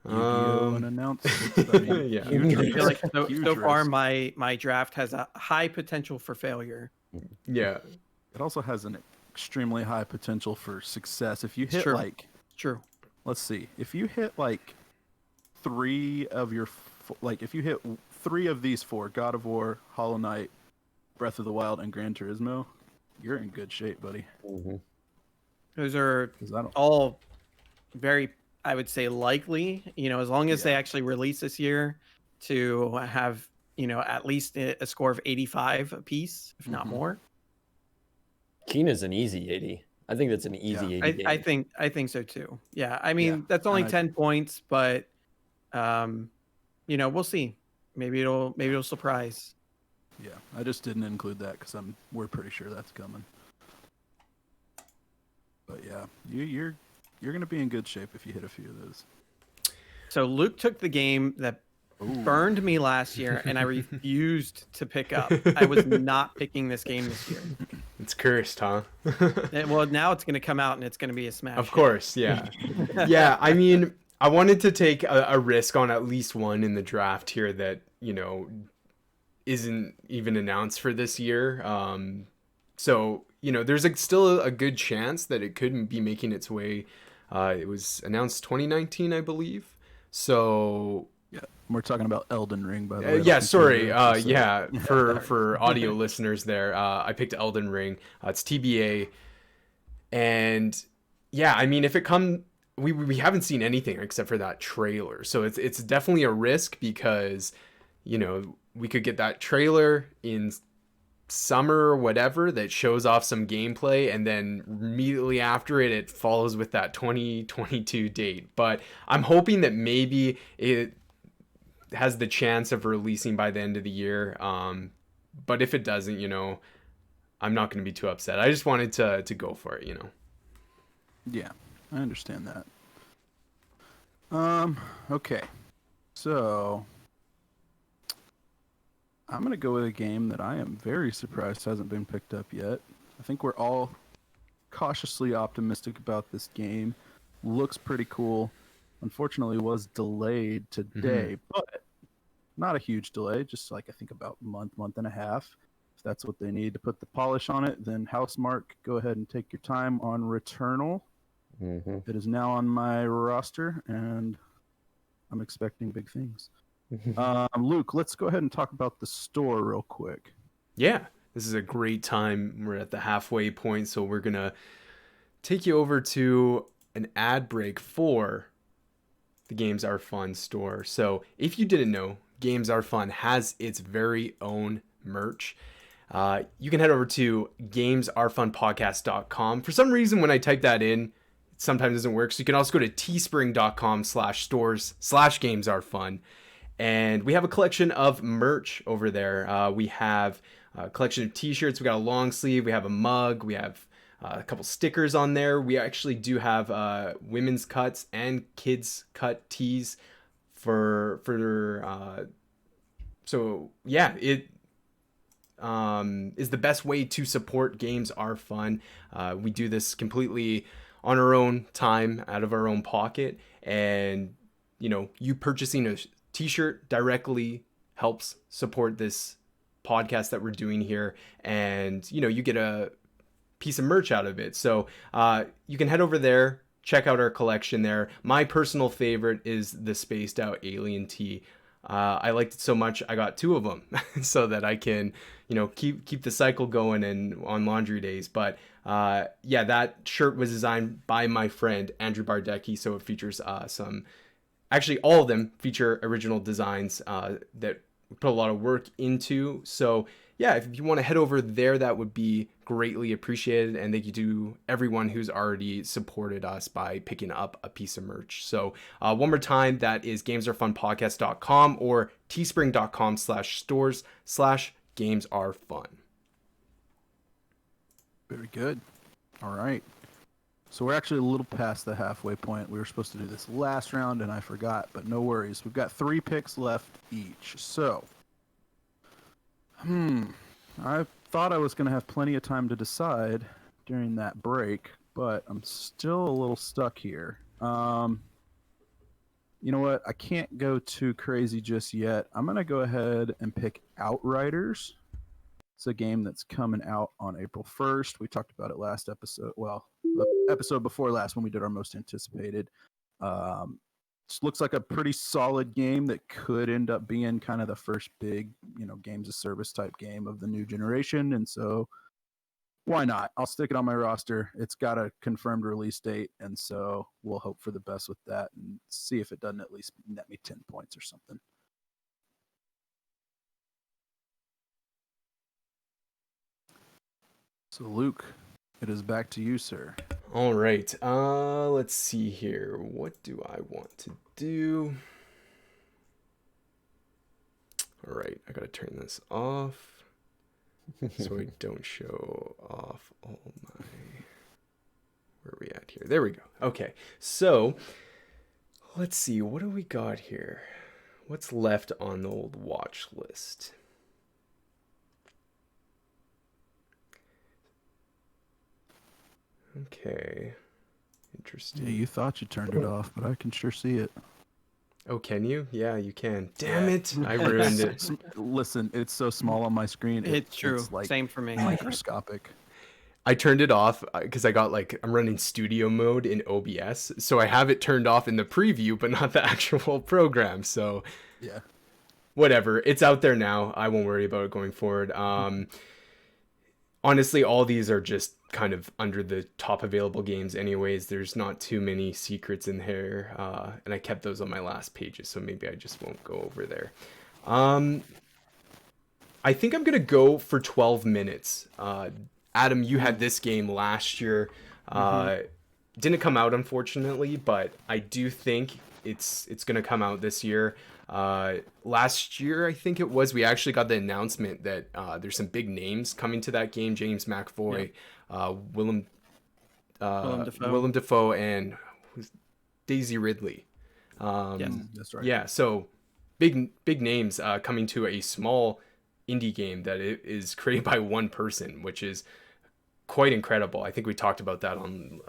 Yu-Gi-Oh unannounced. Yeah. I feel like Huge so far risk. my draft has a high potential for failure. Yeah. It also has an extremely high potential for success. If you hit True. True. let's see, if you hit like if you hit 3 of these 4, God of War, Hollow Knight, Breath of the Wild, and Gran Turismo, you're in good shape, buddy. Those are 'Cause I don't- all very, I would say, likely, as long as they actually release this year, to have, at least a score of 85 apiece, if not more. Keena's an easy 80. I think that's an easy 80 game. I think so too. Yeah. I mean, Yeah, that's only and 10 points, but we'll see. Maybe it'll surprise. Yeah, I just didn't include that because we're pretty sure that's coming. But yeah, you're gonna be in good shape if you hit a few of those. So Luke took the game that burned me last year, and I refused to pick up. I was not picking this game this year. It's cursed, huh? Well, now it's going to come out, and it's going to be a smash. Of course, yeah. Yeah, I mean, I wanted to take a risk on at least one in the draft here that, isn't even announced for this year. So, there's still a good chance that it could be making its way. It was announced 2019, I believe. So... Yeah, we're talking about Elden Ring, by the way. yeah, sorry. Yeah, for audio listeners there, I picked Elden Ring. It's TBA. And yeah, I mean, if it we haven't seen anything except for that trailer. So it's definitely a risk because, we could get that trailer in summer or whatever that shows off some gameplay, and then immediately after it follows with that 2022 date. But I'm hoping that maybe it has the chance of releasing by the end of the year. But if it doesn't, I'm not going to be too upset. I just wanted to go for it, Yeah, I understand that. Okay. So I'm going to go with a game that I am very surprised hasn't been picked up yet. I think we're all cautiously optimistic about this game. Looks pretty cool. Unfortunately, was delayed today, but not a huge delay. Just like I think about month and a half. If that's what they need to put the polish on it, then Housemark, go ahead and take your time on Returnal. It is now on my roster, and I'm expecting big things. Luke, let's go ahead and talk about the store real quick. Yeah, this is a great time. We're at the halfway point, so we're going to take you over to an ad break for the Games Are Fun store. So if you didn't know, Games Are Fun has its very own merch. You can head over to gamesarefunpodcast.com. For some reason, when I type that in, it sometimes doesn't work. So you can also go to teespring.com/stores/gamesareFun. And we have a collection of merch over there. We have a collection of t-shirts. We got a long sleeve. We have a mug. We have a couple stickers on there. We actually do have women's cuts and kids cut tees for so yeah, it is the best way to support Games Are Fun. We do this completely on our own time, out of our own pocket, and you purchasing a t-shirt directly helps support this podcast that we're doing here, and you get a piece of merch out of it. So you can head over there, check out our collection there. My personal favorite is the spaced out alien tee. I liked it so much I got 2 of them so that I can keep the cycle going and on laundry days. But yeah, that shirt was designed by my friend Andrew Bardecki, so it features actually all of them feature original designs that we put a lot of work into. So yeah, if you want to head over there, that would be greatly appreciated. And thank you to everyone who's already supported us by picking up a piece of merch. So one more time, that is gamesarefunpodcast.com or teespring.com/stores/gamesareFun. Very good. All right. So we're actually a little past the halfway point. We were supposed to do this last round, and I forgot, but no worries. We've got 3 picks left each. So, I thought I was going to have plenty of time to decide during that break, but I'm still a little stuck here. You know what? I can't go too crazy just yet. I'm going to go ahead and pick Outriders. It's a game that's coming out on April 1st. We talked about it last episode. Well, the episode before last when we did our most anticipated. Just looks like a pretty solid game that could end up being kind of the first big, games of service type game of the new generation. And so why not? I'll stick it on my roster. It's got a confirmed release date. And so we'll hope for the best with that and see if it doesn't at least net me 10 points or something. So Luke, it is back to you, sir. All right. Let's see here. What do I want to do? All right. I got to turn this off so I don't show off all my... Where are we at here? There we go. Okay. So let's see. What do we got here? What's left on the old watch list? Okay. Interesting. Yeah, you thought you turned it off, but I can sure see it. Oh, can you? Yeah, you can. Damn it. I ruined it. Listen, it's so small on my screen. It's true. It's like Same for me. microscopic. I turned it off because I'm running studio mode in OBS. So I have it turned off in the preview, but not the actual program. So yeah, whatever. It's out there now. I won't worry about it going forward. Honestly, all these are just kind of under the top available games anyways. There's not too many secrets in here, and I kept those on my last pages, so maybe I just won't go over there. I think I'm gonna go for 12 minutes. Adam, you had this game last year. Didn't come out, unfortunately, but I do think it's gonna come out this year. Last year, I think it was, we actually got the announcement that there's some big names coming to that game. James McAvoy, Willem Dafoe, and Daisy Ridley. yes, that's right. Yeah, so big names coming to a small indie game that is created by one person, which is quite incredible. I think we talked about that on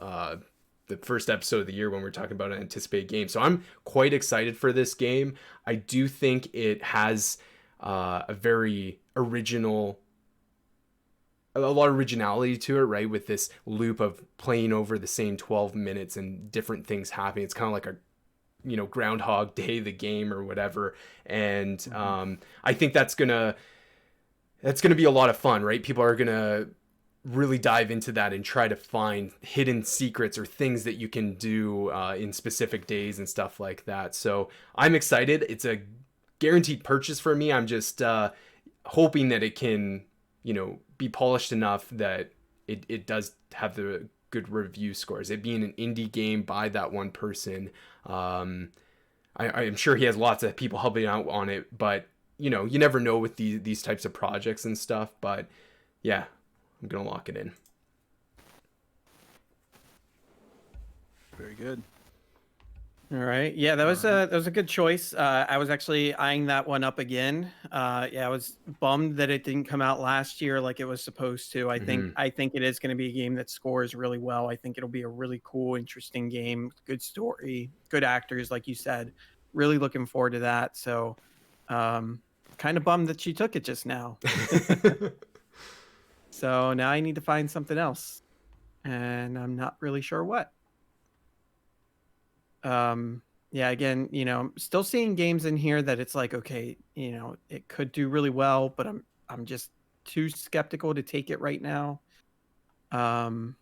the first episode of the year when we were talking about an anticipated game. So I'm quite excited for this game. I do think it has a very original, a lot of originality to it, right? With this loop of playing over the same 12 minutes and different things happening. It's kind of like a, Groundhog Day, the game or whatever. And I think that's gonna be a lot of fun, right? People are gonna really dive into that and try to find hidden secrets or things that you can do in specific days and stuff like that. So I'm excited. It's a guaranteed purchase for me. I'm just hoping that it can, be polished enough that it does have the good review scores. It being an indie game by that one person, I'm sure he has lots of people helping out on it, but you never know with these types of projects and stuff. But yeah, I'm gonna lock it in. Very good. All right. Yeah, that was a good choice. I was actually eyeing that one up again. Yeah, I was bummed that it didn't come out last year like it was supposed to. I think it is going to be a game that scores really well. I think it'll be a really cool, interesting game. Good story, good actors, like you said. Really looking forward to that. So, kind of bummed that you took it just now. So now I need to find something else, and I'm not really sure what. Yeah, again, I'm still seeing games in here that it's like, okay, it could do really well, but I'm just too skeptical to take it right now. I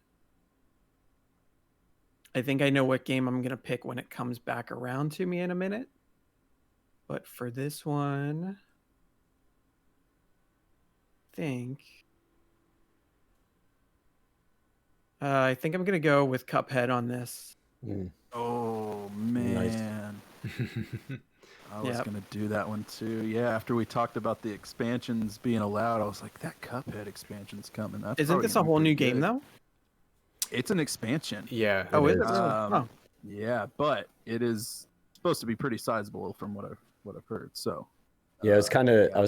think I know what game I'm gonna pick when it comes back around to me in a minute. But for this one, I think I'm gonna go with Cuphead on this. Oh man. I was gonna do that one too. Yeah, after we talked about the expansions being allowed, I was like, that Cuphead expansion's coming. Isn't this a whole new game though? It's an expansion. Yeah. Oh, is it really? Yeah, but it is supposed to be pretty sizable from what I've heard. So yeah, I was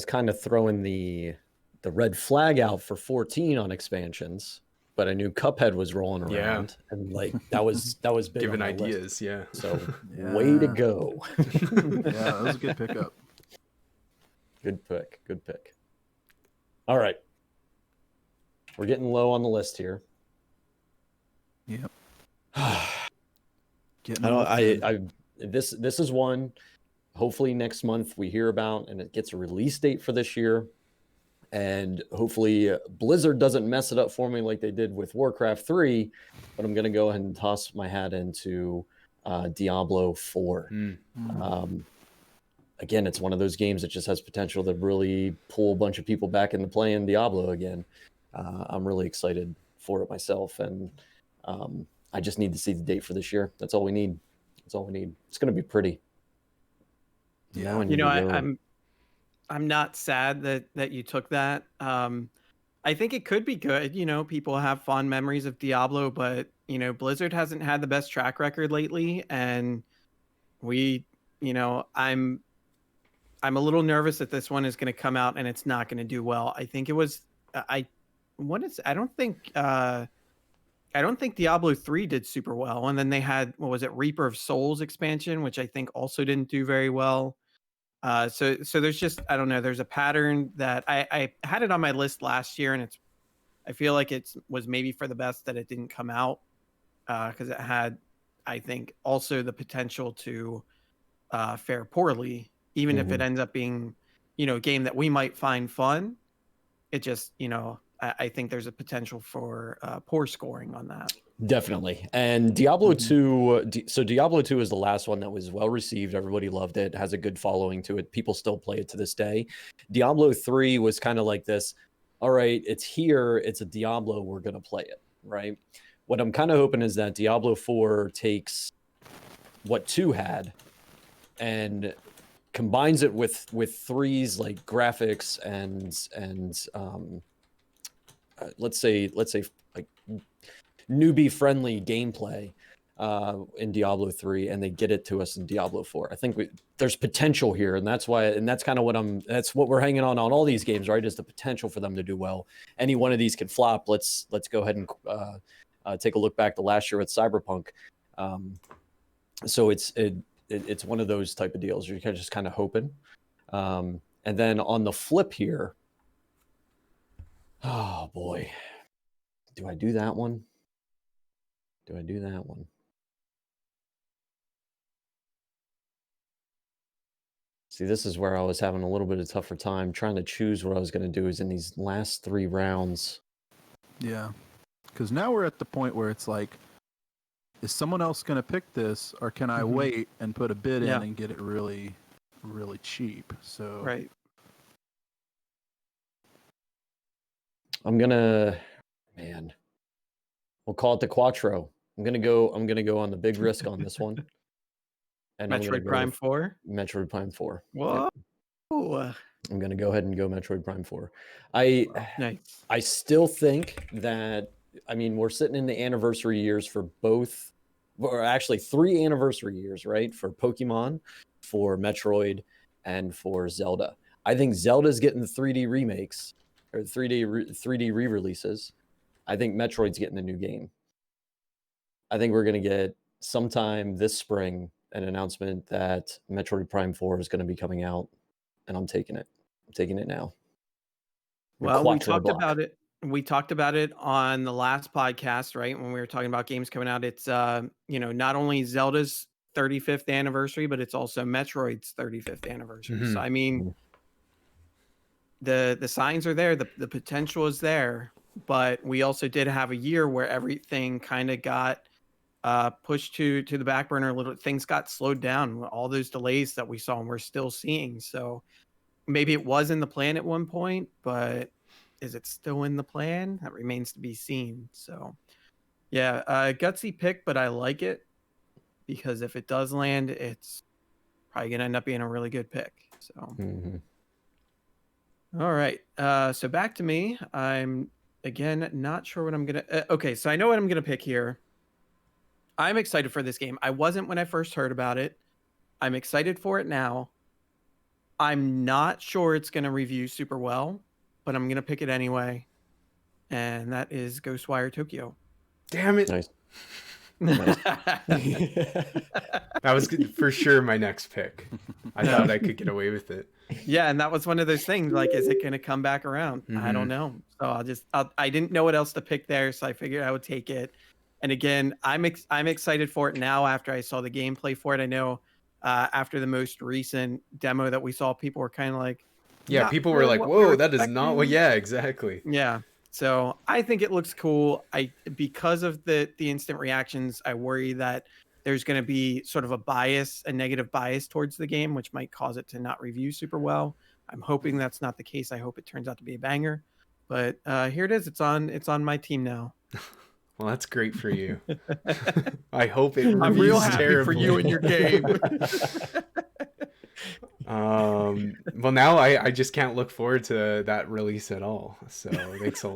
kind of throwing the red flag out for 14 on expansions, but I knew Cuphead was rolling around, and like that was big giving on my ideas. list. Yeah. So way to go. Yeah, that was a good pickup. Good pick. All right, we're getting low on the list here. Yep. This is one. Hopefully next month we hear about, and it gets a release date for this year. And hopefully Blizzard doesn't mess it up for me like they did with Warcraft 3, but I'm going to go ahead and toss my hat into Diablo 4. Again, it's one of those games that just has potential to really pull a bunch of people back into playing Diablo again. I'm really excited for it myself, and I just need to see the date for this year. That's all we need. It's going to be pretty. Yeah. I'm not sad that you took that. I think it could be good. People have fond memories of Diablo, but Blizzard hasn't had the best track record lately, and I'm a little nervous that this one is going to come out and it's not going to do well. I think it was I don't think Diablo 3 did super well, and then they had, what was it, Reaper of Souls expansion, which I think also didn't do very well. So there's just, I don't know, there's a pattern that I had it on my list last year, and I feel like it was maybe for the best that it didn't come out, because it had, I think, also the potential to fare poorly, even if it ends up being, a game that we might find fun. It just, I think there's a potential for poor scoring on that. Definitely. And Diablo 2, so Diablo 2 is the last one that was well received. Everybody loved it. Has a good following to it. People still play it to this day. Diablo 3 was kind of like this, all right, it's here, it's a Diablo, we're going to play it, right? What I'm kind of hoping is that Diablo 4 takes what 2 had and combines it with 3's like graphics and let's say like newbie friendly gameplay, in Diablo 3, and they get it to us in Diablo 4. I think there's potential here, and that's kind of that's what we're hanging on all these games, right? Is the potential for them to do well. Any one of these can flop. Let's go ahead and take a look back to last year with Cyberpunk. So it's one of those type of deals. You're just kind of hoping. And then on the flip here, oh boy, do I do that one? Do I do that one? See, this is where I was having a little bit of tougher time trying to choose what I was going to do is in these last 3 rounds. Yeah. Because now we're at the point where it's like, is someone else going to pick this, or can I wait and put a bid in and get it really, really cheap? So Right. I'm going to, man, we'll call it the Quattro. I'm going to go on the big risk on this one. And Metroid Prime 4? Metroid Prime 4. Whoa. Yep. I'm going to go ahead and go Metroid Prime 4. Nice. I still think that, I mean, we're sitting in the anniversary years for both, or actually 3 anniversary years, right? For Pokemon, for Metroid, and for Zelda. I think Zelda's getting the 3D remakes, or 3D re-releases. I think Metroid's getting the new game. I think we're going to get sometime this spring an announcement that Metroid Prime 4 is going to be coming out, and I'm taking it. I'm taking it now. Well, we talked about it. We talked about it on the last podcast, right? When we were talking about games coming out. It's not only Zelda's 35th anniversary, but it's also Metroid's 35th anniversary. So I mean, the signs are there, the potential is there, but we also did have a year where everything kind of got pushed to the back burner a little. Things got slowed down, all those delays that we saw and we're still seeing. So maybe it was in the plan at one point, but is it still in the plan? That remains to be seen. So yeah, gutsy pick, but I like it because if it does land, it's probably gonna end up being a really good pick. So all right, so back to me. I'm again not sure what I'm gonna okay, so I know what I'm gonna pick here. I'm excited for this game. I wasn't when I first heard about it. I'm excited for it now. I'm not sure it's going to review super well, but I'm going to pick it anyway. And that is Ghostwire Tokyo. Damn it. Nice. That was for sure my next pick. I thought I could get away with it. Yeah, and that was one of those things, like, is it going to come back around? I don't know. So I didn't know what else to pick there, so I figured I would take it. And again, I'm excited for it now after I saw the gameplay for it. I know after the most recent demo that we saw, people were kind of like, yeah, people were like, whoa, that is not what, yeah, exactly. Yeah. So I think it looks cool. Because of the instant reactions, I worry that there's going to be sort of a negative bias towards the game, which might cause it to not review super well. I'm hoping that's not the case. I hope it turns out to be a banger. But here it is. It's on my team now. Well, that's great for you. I hope it reviews I'm real happy terribly. for you and your game. Well, now I just can't look forward to that release at all. So thanks a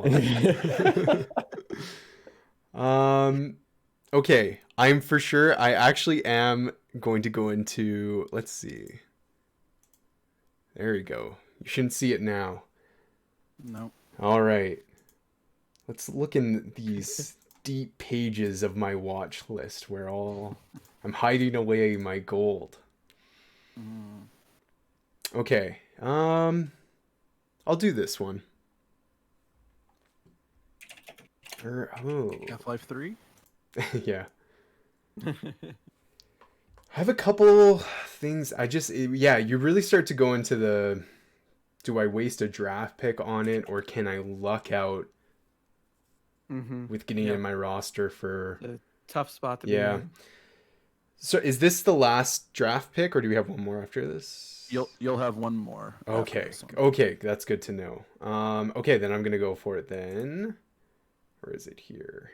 lot. Okay, I'm for sure. I actually am going to go into. Let's see. There you go. You shouldn't see it now. No. All right. Let's look in these deep pages of my watch list where I'm hiding away my gold. Okay. I'll do this one. Half-Life 3? Yeah. I have a couple things. You really start to go into the, do I waste a draft pick on it, or can I luck out with getting in my roster for a tough spot to be in. So is this the last draft pick, or do we have one more after this? You'll have one more. Okay. Okay, that's good to know. Okay, then I'm gonna go for it then. Where is it here?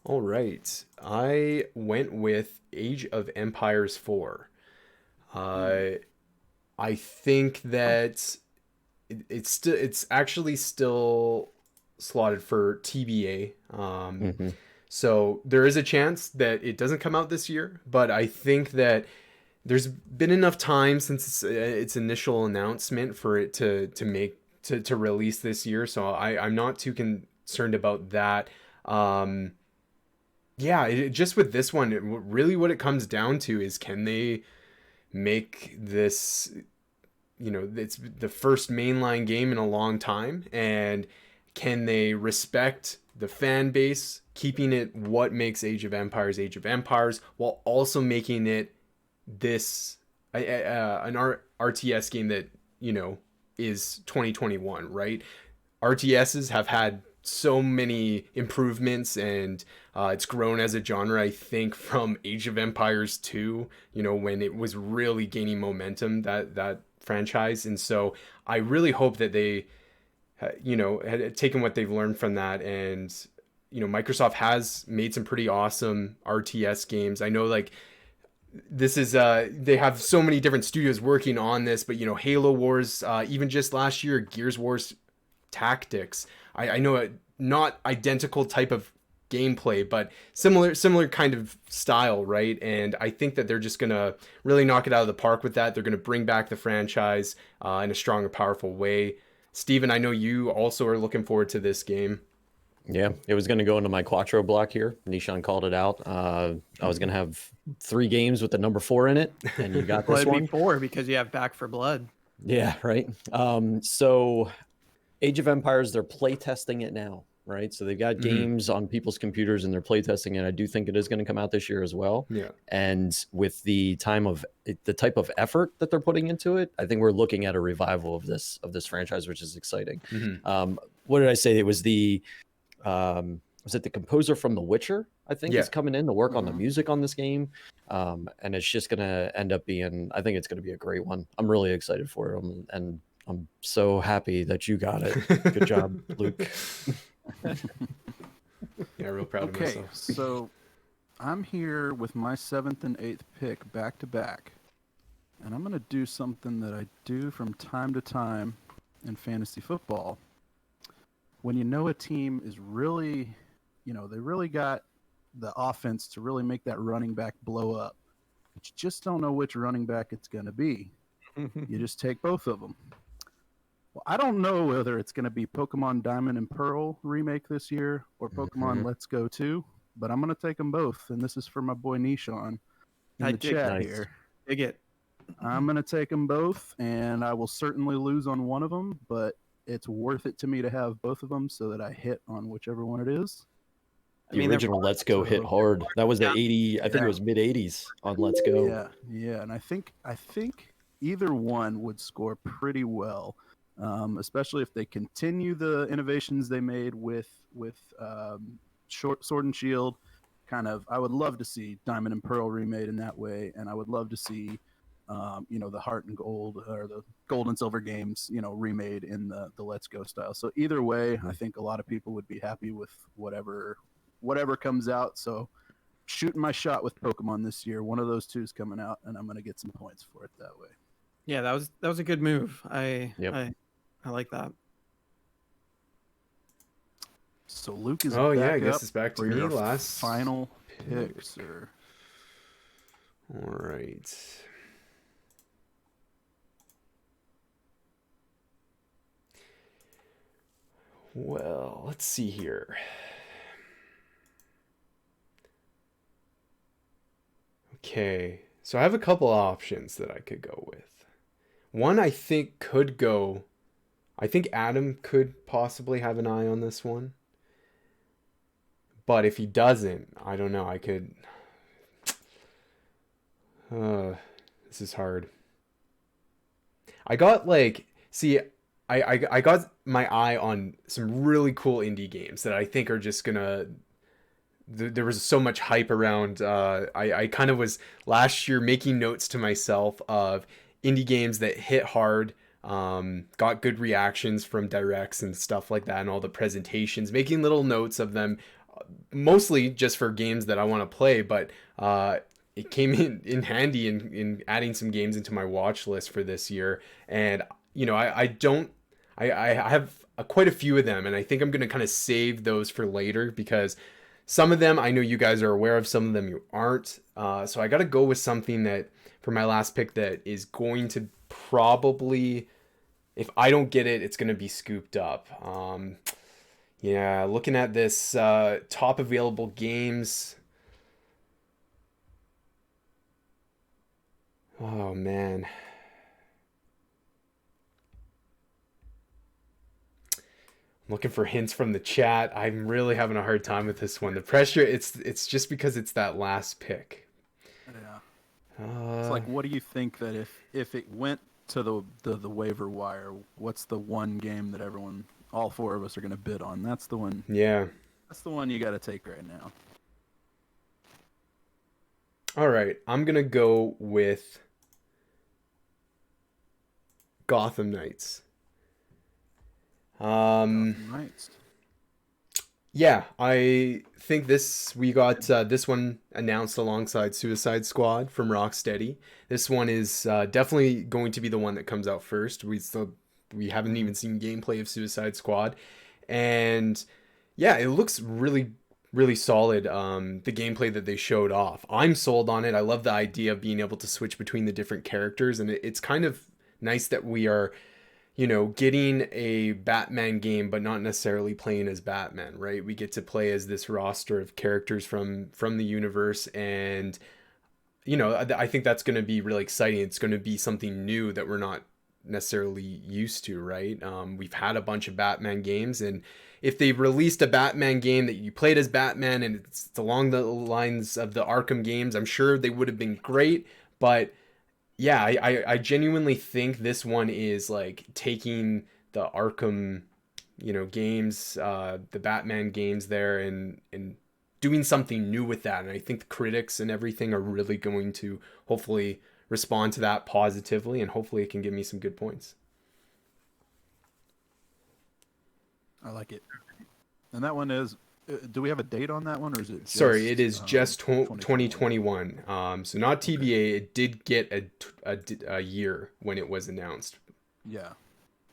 All right. I went with Age of Empires 4. I think that it's actually still slotted for TBA. Mm-hmm. So there is a chance that it doesn't come out this year, but I think that there's been enough time since its initial announcement for it to release this year. So I'm not too concerned about that. Yeah, just with this one, really what it comes down to is, can they make this, it's the first mainline game in a long time, and can they respect the fan base, keeping it what makes Age of Empires, while also making it this an RTS game that, is 2021, right? RTSs have had so many improvements, and it's grown as a genre, I think, from Age of Empires 2, when it was really gaining momentum, that franchise. And so I really hope that they, had taken what they've learned from that. And, Microsoft has made some pretty awesome RTS games. I know, like, this is they have so many different studios working on this, but Halo Wars, even just last year, Gears Wars Tactics, I know a not identical type of gameplay, but similar kind of style, right? And I think that they're just gonna really knock it out of the park with that. They're gonna bring back the franchise in a strong and powerful way. Steven, I know you also are looking forward to this game. Yeah, it was going to go into my Quattro block here. Nishan called it out. I was going to have 3 games with the number 4 in it, and you got this one. 4 because you have Back for Blood. Yeah, right. So Age of Empires, they're play testing it now, right? So they've got games on people's computers and they're play testing it. I do think it is going to come out this year as well. Yeah. And with the type of effort that they're putting into it, I think we're looking at a revival of this franchise, which is exciting. What did I say? It was was it the composer from The Witcher, I think, is coming in to work on the music on this game. And it's just going to end up being, I think it's going to be a great one. I'm really excited for it. And I'm so happy that you got it. Good job, Luke. Yeah, real proud of myself. Okay, so I'm here with my 7th and 8th pick back to back. And I'm going to do something that I do from time to time in fantasy football. When a team is really, they really got the offense to really make that running back blow up, but you just don't know which running back it's going to be. You just take both of them. Well, I don't know whether it's going to be Pokemon Diamond and Pearl remake this year or Pokemon Let's Go 2, but I'm going to take them both, and this is for my boy Nishan in the chat here. Dig it. I'm going to take them both, and I will certainly lose on one of them, but it's worth it to me to have both of them so that I hit on whichever one it is. The original Let's Go hit hard. That was the 80, I think it was mid 80s on Let's Go. Yeah, and I think either one would score pretty well, especially if they continue the innovations they made with Sword and Shield. I would love to see Diamond and Pearl remade in that way, and I would love to see the Heart and Gold or the Gold and Silver games, remade in the Let's Go style. So either way, I think a lot of people would be happy with whatever comes out. So shooting my shot with Pokemon this year, one of those two is coming out, and I'm going to get some points for it that way. Yeah, that was a good move. I like that. So Luke is I guess it's back to me last final pick, sir. All right. Well, let's see here. Okay, so I have a couple options that I could go with. One I think could go. I think Adam could possibly have an eye on this one. But if he doesn't, I don't know. I could. This is hard. I got I got my eye on some really cool indie games that I think are just gonna. There was so much hype around. I kind of was last year making notes to myself of indie games that hit hard, got good reactions from directs and stuff like that, and all the presentations, making little notes of them, mostly just for games that I want to play, but it came in handy in adding some games into my watch list for this year. And I I have quite a few of them, and I think I'm going to kind of save those for later because some of them I know you guys are aware of, some of them you aren't. So I got to go with something that for my last pick that is going to probably, if I don't get it, it's going to be scooped up. Yeah, looking at this top available games. Oh man. I'm looking for hints from the chat. I'm really having a hard time with this one. The pressure, it's just because it's that last pick. Yeah. It's like, what do you think that if it went to the waiver wire, what's the one game that all four of us are going to bid on? That's the one. Yeah. That's the one you got to take right now. All right, I'm going to go with Gotham Knights. Nice. Yeah, I think we got this one announced alongside Suicide Squad from Rocksteady. This one is definitely going to be the one that comes out first. We haven't even seen gameplay of Suicide Squad, and yeah, it looks really really solid. The gameplay that they showed off, I'm sold on it. I love the idea of being able to switch between the different characters, and it's kind of nice that we are, getting a Batman game, but not necessarily playing as Batman, right? We get to play as this roster of characters from the universe, and I think that's going to be really exciting. It's going to be something new that we're not necessarily used to, right? We've had a bunch of Batman games, and if they released a Batman game that you played as Batman and it's along the lines of the Arkham games, I'm sure they would have been great, but yeah, I genuinely think this one is like taking the Arkham, games, the Batman games there, and doing something new with that. And I think the critics and everything are really going to hopefully respond to that positively, and hopefully it can give me some good points. I like it. And that one is, do we have a date on that one, or is it just, Sorry, it is just 2021. So not TBA. Okay. It did get a year when it was announced. Yeah,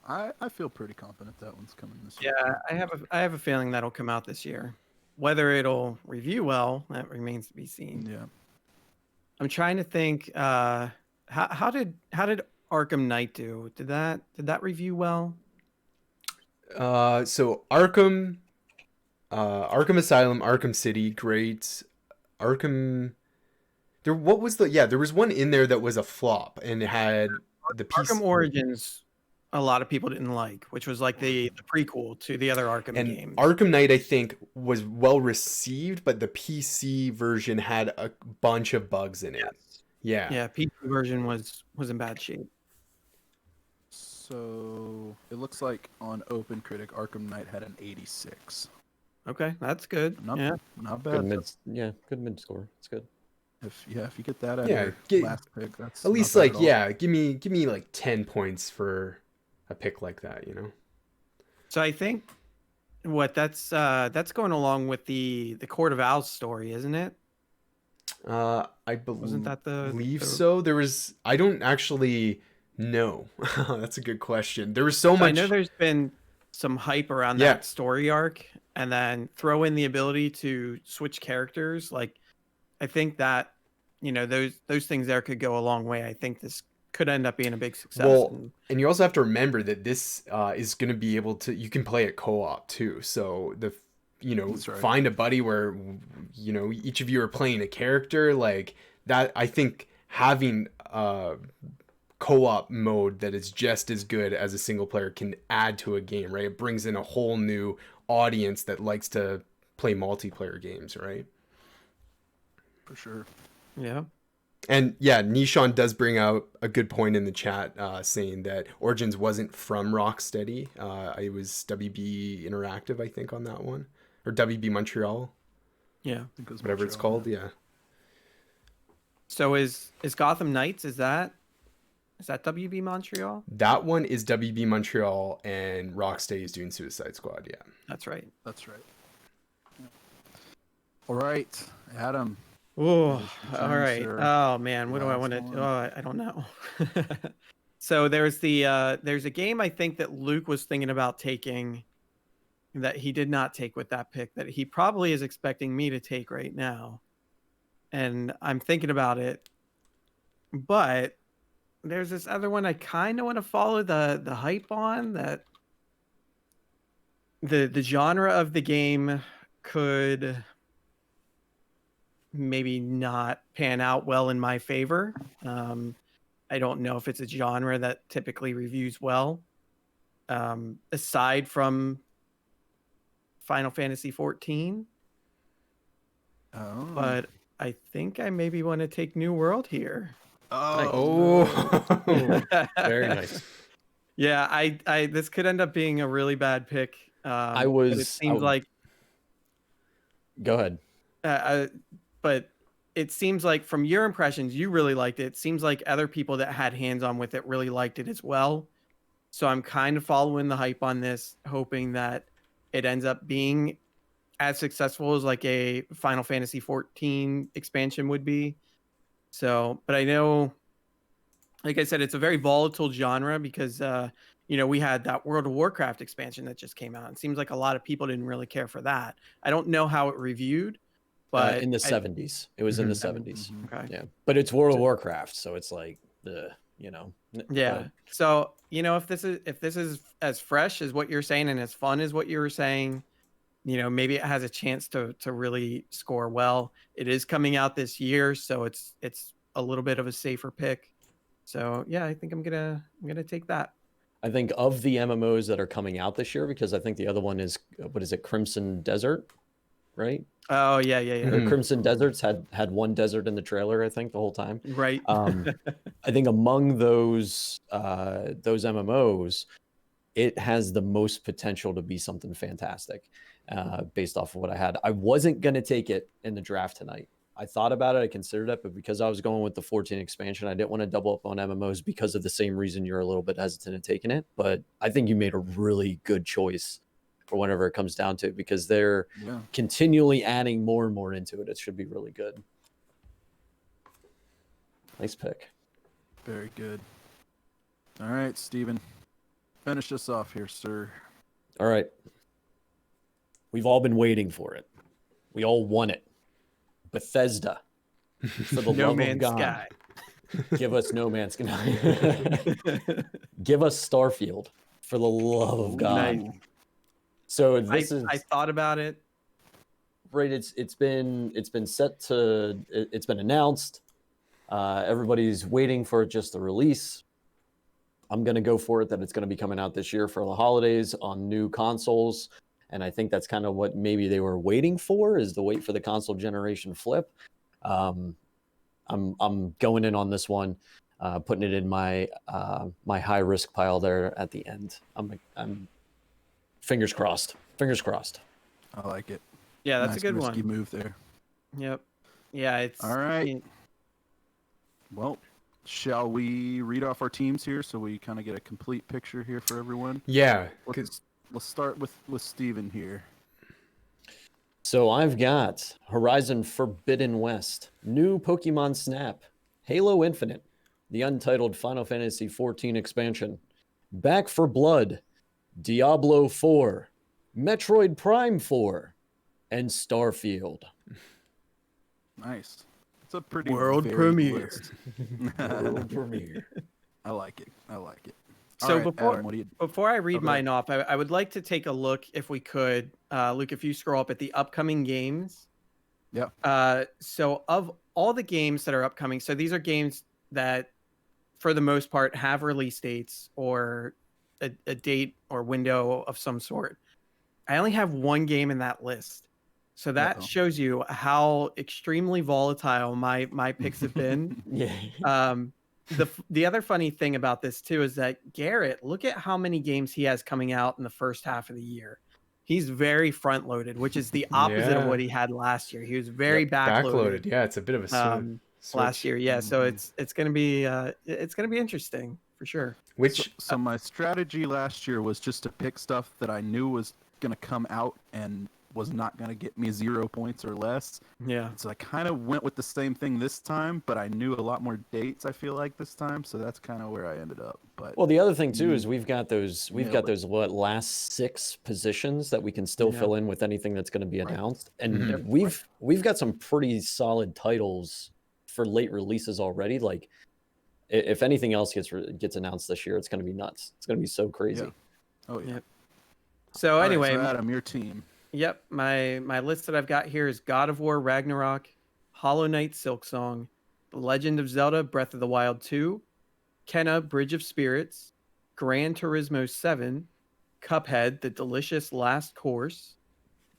I feel pretty confident that one's coming this year. Yeah, I have a feeling that'll come out this year. Whether it'll review well, that remains to be seen. Yeah, I'm trying to think. How did Arkham Knight do? Did that review well? So Arkham Asylum, Arkham City, great. Arkham. There was one in there that was a flop and it had the Arkham Origins. A lot of people didn't like, which was like the prequel to the other Arkham games. Arkham Knight, I think, was well received, but the PC version had a bunch of bugs in it. Yes. Yeah, PC version was in bad shape. So it looks like on Open Critic, Arkham Knight had an 86. Okay, that's good. Not bad. Good mid score. It's good. If you get that at your last pick, that's at least give me like 10 points for a pick like that, So I think that's going along with the Court of Owls story, isn't it? I believe so. There was, I don't actually know. That's a good question. There was so much. I know there's been some hype around that story arc, and then throw in the ability to switch characters. Like, I think that those things there could go a long way. I think this could end up being a big success. Well, and you also have to remember that this is going to be able to, you can play it co-op too. So find a buddy where, each of you are playing a character like that. I think having a co-op mode that is just as good as a single player can add to a game, right? It brings in a whole new audience that likes to play multiplayer games, right? For sure. Yeah. And yeah, Nishon does bring out a good point in the chat, saying that Origins wasn't from Rocksteady. It was WB Interactive, I think, on that one, or WB Montreal. Yeah, whatever it's called. Yeah. So is Gotham Knights? Is that WB Montreal? That one is WB Montreal, and Rocksteady is doing Suicide Squad. Yeah, that's right. Yeah. All right, Adam. Oh, all right. Oh man, what do I want to? Oh, I don't know. So there's a game I think that Luke was thinking about taking that he did not take with that pick that he probably is expecting me to take right now. And I'm thinking about it. But there's this other one I kind of want to follow the hype on, that the genre of the game could maybe not pan out well in my favor. I don't know if it's a genre that typically reviews well. Aside from Final Fantasy 14. Oh. But I think I maybe want to take New World here. Oh. Very nice. Yeah, I this could end up being a really bad pick. I but was. it seems like. Go ahead. But it seems like from your impressions, you really liked it. It seems like other people that had hands-on with it really liked it as well. So I'm kind of following the hype on this, hoping that it ends up being as successful as like a Final Fantasy 14 expansion would be. So, but I know, like I said, it's a very volatile genre because, we had that World of Warcraft expansion that just came out. It seems like a lot of people didn't really care for that. I don't know how it reviewed, but In the 70s. It was in the 70s. Okay. Yeah. But it's World of Warcraft, so it's like Yeah. but- So, if this is as fresh as what you're saying and as fun as what you were saying, maybe it has a chance to really score well. It is coming out this year, so it's a little bit of a safer pick. So, yeah, I think I'm going to take that. I think of the MMOs that are coming out this year, because I think the other one is, what is it, Crimson Desert, right? Oh, yeah. Or Crimson Deserts had one desert in the trailer, I think, the whole time. Right. I think among those MMOs, it has the most potential to be something fantastic, based off of what I had. I wasn't going to take it in the draft tonight. I thought about it, I considered it, but because I was going with the 14 expansion, I didn't want to double up on MMOs because of the same reason you're a little bit hesitant in taking it. But I think you made a really good choice for whenever it comes down to it, because they're continually adding more and more into it. It should be really good. Nice pick. Very good. All right, Steven. Finish us off here, sir. All right. We've all been waiting for it. We all want it. Bethesda. For the No love Man's of God. Sky. Give us No Man's Sky. Give us Starfield. For the love of God. Nice. So this I thought about it. Right, it's been announced. Everybody's waiting for it just to release. I'm gonna go for it that it's gonna be coming out this year for the holidays on new consoles, and I think that's kind of what maybe they were waiting for, is to wait for the console generation flip. I'm going in on this one, putting it in my my high risk pile there at the end. I'm fingers crossed. Fingers crossed. I like it. Yeah, that's Nice, a good risky one. move there. Yep. Yeah, it's All right. Well, shall we read off our teams here so we kind of get a complete picture here for everyone? Yeah. Let's start with Steven here. So I've got Horizon Forbidden West, new Pokemon Snap, Halo Infinite, the untitled Final Fantasy XIV expansion, Back for Blood, Diablo 4, Metroid Prime 4, and Starfield. Nice. It's a pretty World varied premiere. list. World premiere. I like it. All So right, Adam, what do you? before I read Okay. mine off, I would like to take a look, if we could, Luke, if you scroll up at the upcoming games. Yeah. So of all the games that are upcoming, so these are games that, for the most part, have release dates or a date or window of some sort. I only have one game in that list. So that Uh-oh. shows you how extremely volatile my picks have been. Yeah. The other funny thing about this too is that Garrett, look at how many games he has coming out in the first half of the year. He's very front loaded, which is the opposite of Yeah. what he had last year. He was very backloaded. Yeah, it's a bit of a switch. Last year. Yeah, so Mhm. it's gonna be interesting for sure. Which So my strategy last year was just to pick stuff that I knew was gonna come out and was not going to get me 0 points or less. Yeah. So I kind of went with the same thing this time, but I knew a lot more dates, I feel like, this time. So that's kind of where I ended up. But Well, the other thing too is we've got those nailed it. last 6 positions that we can still fill in with anything that's going to be announced. And we've got some pretty solid titles for late releases already. Like if anything else gets announced this year, it's going to be nuts. It's going to be so crazy. Yeah. Oh yeah. Yep. So anyway, so Adam, your team. Yep, my list that I've got here is God of War Ragnarok, Hollow Knight Silksong, The Legend of Zelda Breath of the Wild 2, Kenna Bridge of Spirits, Gran Turismo 7, Cuphead The Delicious Last Course,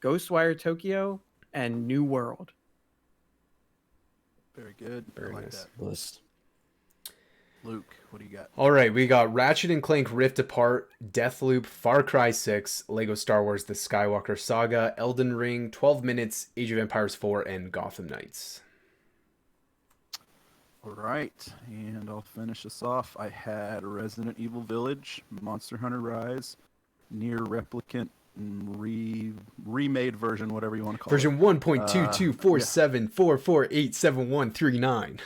Ghostwire Tokyo, and New World. Very good. Very I like nice that. List. Luke, what do you got? All right, we got Ratchet and Clank Rift Apart, Deathloop, Far Cry 6, Lego Star Wars The Skywalker Saga, Elden Ring, 12 Minutes, Age of Empires 4, and Gotham Knights. All right, and I'll finish us off. I had Resident Evil Village, Monster Hunter Rise, Near Replicant, remade version, whatever you want to call Version it. 1.22474887139.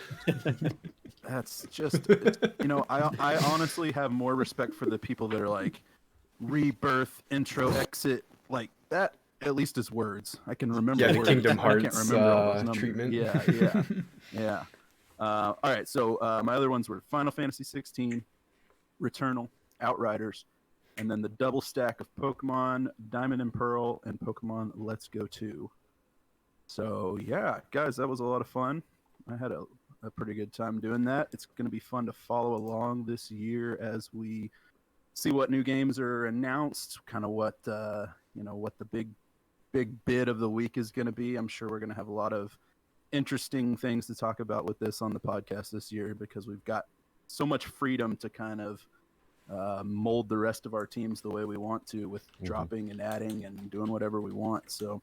That's just, I honestly have more respect for the people that are like, rebirth, intro, exit, like that. At least is words. I can remember. Yeah, the words. Kingdom I can't Hearts remember all those numbers. treatment. Yeah. All right, so my other ones were Final Fantasy 16, Returnal, Outriders, and then the double stack of Pokemon Diamond and Pearl and Pokemon Let's Go 2. So yeah, guys, that was a lot of fun. I had a pretty good time doing that. It's going to be fun to follow along this year as we see what new games are announced, kind of what what the big bid of the week is going to be. I'm sure we're going to have a lot of interesting things to talk about with this on the podcast this year because we've got so much freedom to kind of mold the rest of our teams the way we want to with dropping and adding and doing whatever we want. So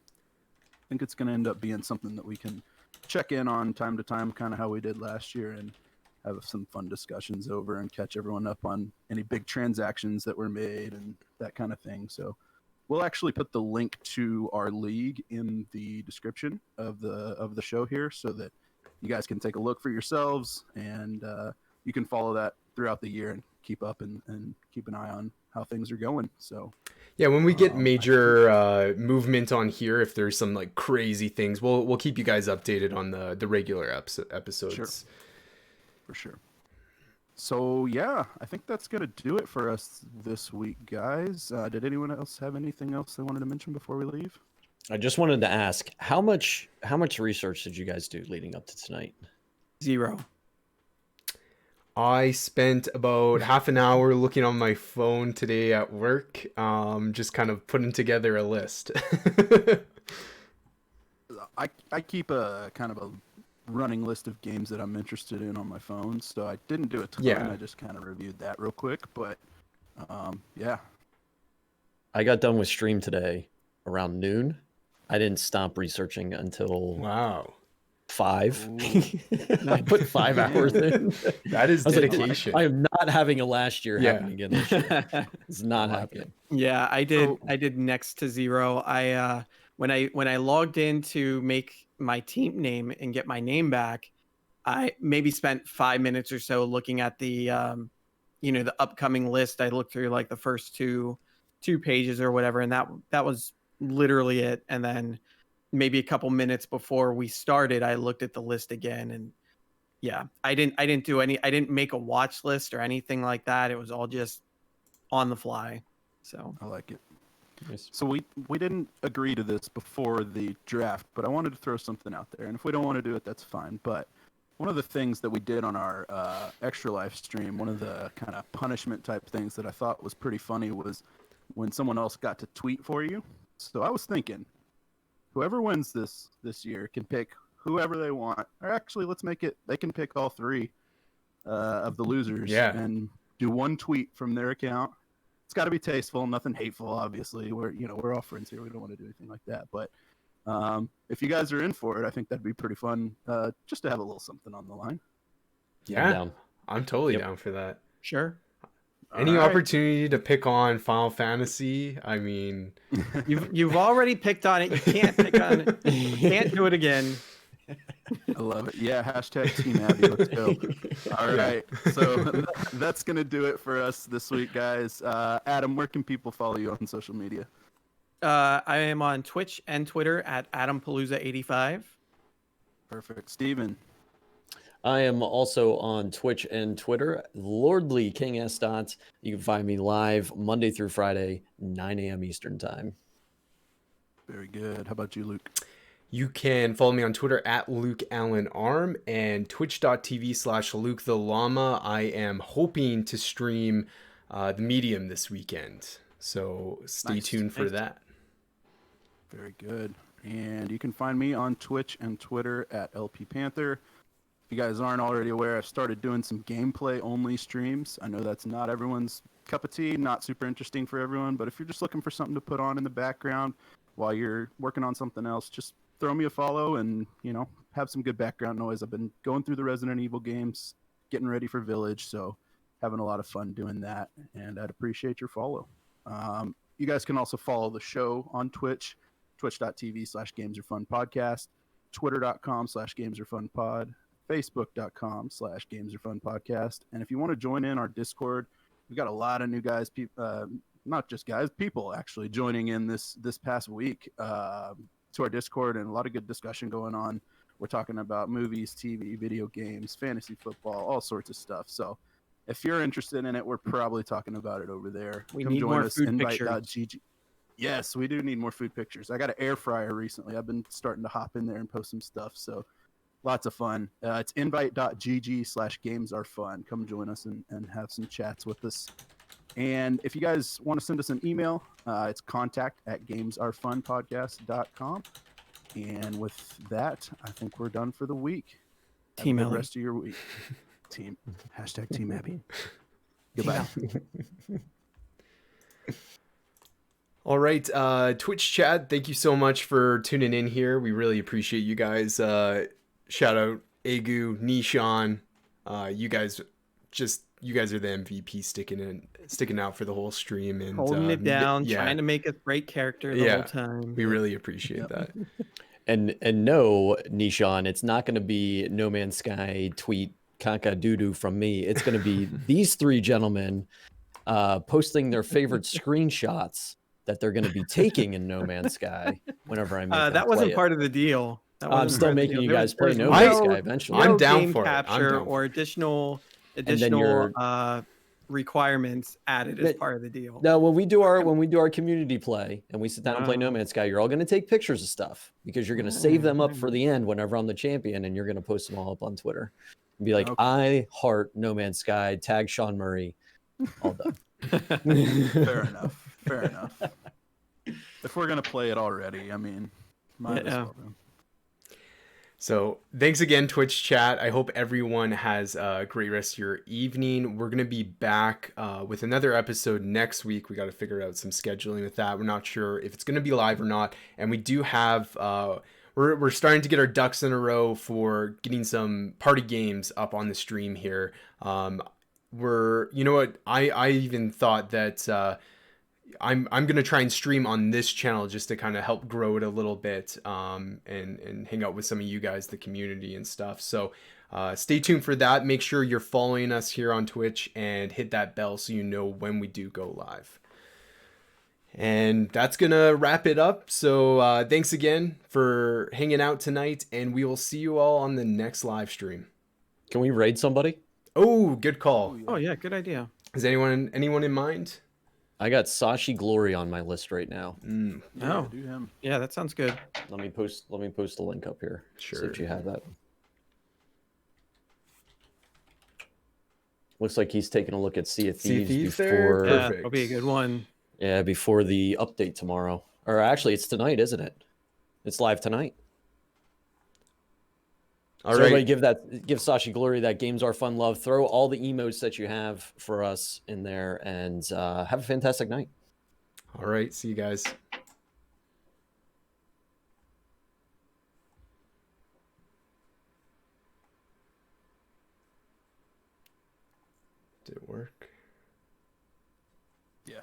I think it's going to end up being something that we can check in on time to time, kind of how we did last year, and have some fun discussions over and catch everyone up on any big transactions that were made and that kind of thing. So we'll actually put the link to our league in the description of the show here so that you guys can take a look for yourselves, and you can follow that throughout the year and keep up and keep an eye on how things are going. So yeah, when we get major movement on here, if there's some like crazy things, we'll keep you guys updated on the regular episodes. Sure. For sure. So yeah, I think that's gonna do it for us this week, guys. Did anyone else have anything else they wanted to mention before we leave? I just wanted to ask how much research did you guys do leading up to tonight? 0. I spent about half an hour looking on my phone today at work, just kind of putting together a list. I keep a kind of a running list of games that I'm interested in on my phone, so I didn't do a ton. Yeah. I just kind of reviewed that real quick, but yeah. I got done with stream today around noon. I didn't stop researching until Wow. 5. I put 5 hours in. That is dedication. Like, I am not having a last year happen again this year. It's not happening. Yeah, I did next to 0. I when I logged in to make my team name and get my name back, I maybe spent 5 minutes or so looking at the the upcoming list. I looked through like the first two pages or whatever, and that was literally it. And then maybe a couple minutes before we started, I looked at the list again, and yeah, I didn't make a watch list or anything like that. It was all just on the fly. So I like it. Nice. So we didn't agree to this before the draft, but I wanted to throw something out there. And if we don't want to do it, that's fine. But one of the things that we did on our Extra Life stream, one of the kind of punishment type things that I thought was pretty funny was when someone else got to tweet for you. So I was thinking, whoever wins this year can pick whoever they want. Or actually, let's make it, they can pick all 3 of the losers and do one tweet from their account. It's got to be tasteful, nothing hateful, obviously. We're all friends here. We don't want to do anything like that. But if you guys are in for it, I think that'd be pretty fun just to have a little something on the line. Yeah, I'm totally down for that. Sure. Any All right. opportunity to pick on Final Fantasy? I mean, You've already picked on it. You can't pick on it. You can't do it again. I love it. Yeah, hashtag Team Abby. Let's go. All Yeah. right. So that's going to do it for us this week, guys. Adam, where can people follow you on social media? I am on Twitch and Twitter at AdamPalooza85. Perfect. Steven. I am also on Twitch and Twitter, Lordly King S. Dot. You can find me live Monday through Friday, 9 a.m. Eastern Time. Very good. How about you, Luke? you can follow me on Twitter at LukeAllenArm and twitch.tv/Luke the Llama. I am hoping to stream the Medium this weekend, so stay tuned for that. Very good. And you can find me on Twitch and Twitter at LP Panther. If you guys aren't already aware, I've started doing some gameplay only streams. I know that's not everyone's cup of tea, not super interesting for everyone, but if you're just looking for something to put on in the background while you're working on something else, just throw me a follow and, you know, have some good background noise. I've been going through the Resident Evil games, getting ready for Village, so having a lot of fun doing that, and I'd appreciate your follow. You guys can also follow the show on Twitch, twitch.tv/GamesAreFunPodcast, twitter.com/GamesAreFunPod, facebook.com/GamesAreFunPodcast. And if you want to join in our Discord, we've got a lot of new guys, not just guys, people actually joining in this past week to our Discord, and a lot of good discussion going on. We're talking about movies, TV, video games, fantasy football, all sorts of stuff. So if you're interested in it, we're probably talking about it over there. We need more food pictures. Invite.gg. Yes, we do need more food pictures. I got an air fryer recently. I've been starting to hop in there and post some stuff. So lots of fun. It's invite.gg/gamesareFun. Come join us and have some chats with us. And if you guys want to send us an email, it's contact@gamesarefunpodcast.com. And with that, I think we're done for the week. Team Have a good Ellie. rest of your week. Team. #Team Abby. Goodbye. All right, Twitch chat, thank you so much for tuning in here. We really appreciate you guys. Shout out Agu, Nishan. You guys are the MVP sticking out for the whole stream and Holding it down, yeah. trying to make a great character the whole time. We really appreciate that. And no, Nishan, it's not going to be No Man's Sky tweet caca doo-doo from me. It's going to be these three gentlemen posting their favorite screenshots that they're going to be taking in No Man's Sky whenever I make that wasn't part of the deal. I'm still making you guys play No Man's Sky eventually. I'm down game for it. capture or additional requirements added as part of the deal. Now, when we do our community play and we sit down and play No Man's Sky, you're all going to take pictures of stuff because you're going to save them up for the end whenever I'm the champion, and you're going to post them all up on Twitter and be like, I heart No Man's Sky, tag Sean Murray, all done. Fair enough. If we're going to play it already, I mean, might as well. So thanks again, Twitch chat. I hope everyone has a great rest of your evening. We're going to be back with another episode next week. We got to figure out some scheduling with that. We're not sure if it's going to be live or not. And we do have, we're starting to get our ducks in a row for getting some party games up on the stream here. You know what? I even thought that I'm going to try and stream on this channel just to kind of help grow it a little bit and hang out with some of you guys, the community and stuff. So stay tuned for that. Make sure you're following us here on Twitch and hit that bell so you know when we do go live. And that's going to wrap it up. So thanks again for hanging out tonight, and we will see you all on the next live stream. Can we raid somebody? Oh, good call. Oh yeah, good idea. Is anyone in mind? I got Sashi Glory on my list right now. Do him. Yeah, that sounds good. Let me post the link up here. Sure. See if you have that. Looks like he's taking a look at Sea of Thieves before. Yeah, that'll be a good one. Yeah, before the update tomorrow. Or actually, it's tonight, isn't it? It's live tonight. All right. Everybody give Sashi Glory that Games Are Fun love. Throw all the emotes that you have for us in there, and have a fantastic night. All right. See you guys. Did it work? Yeah.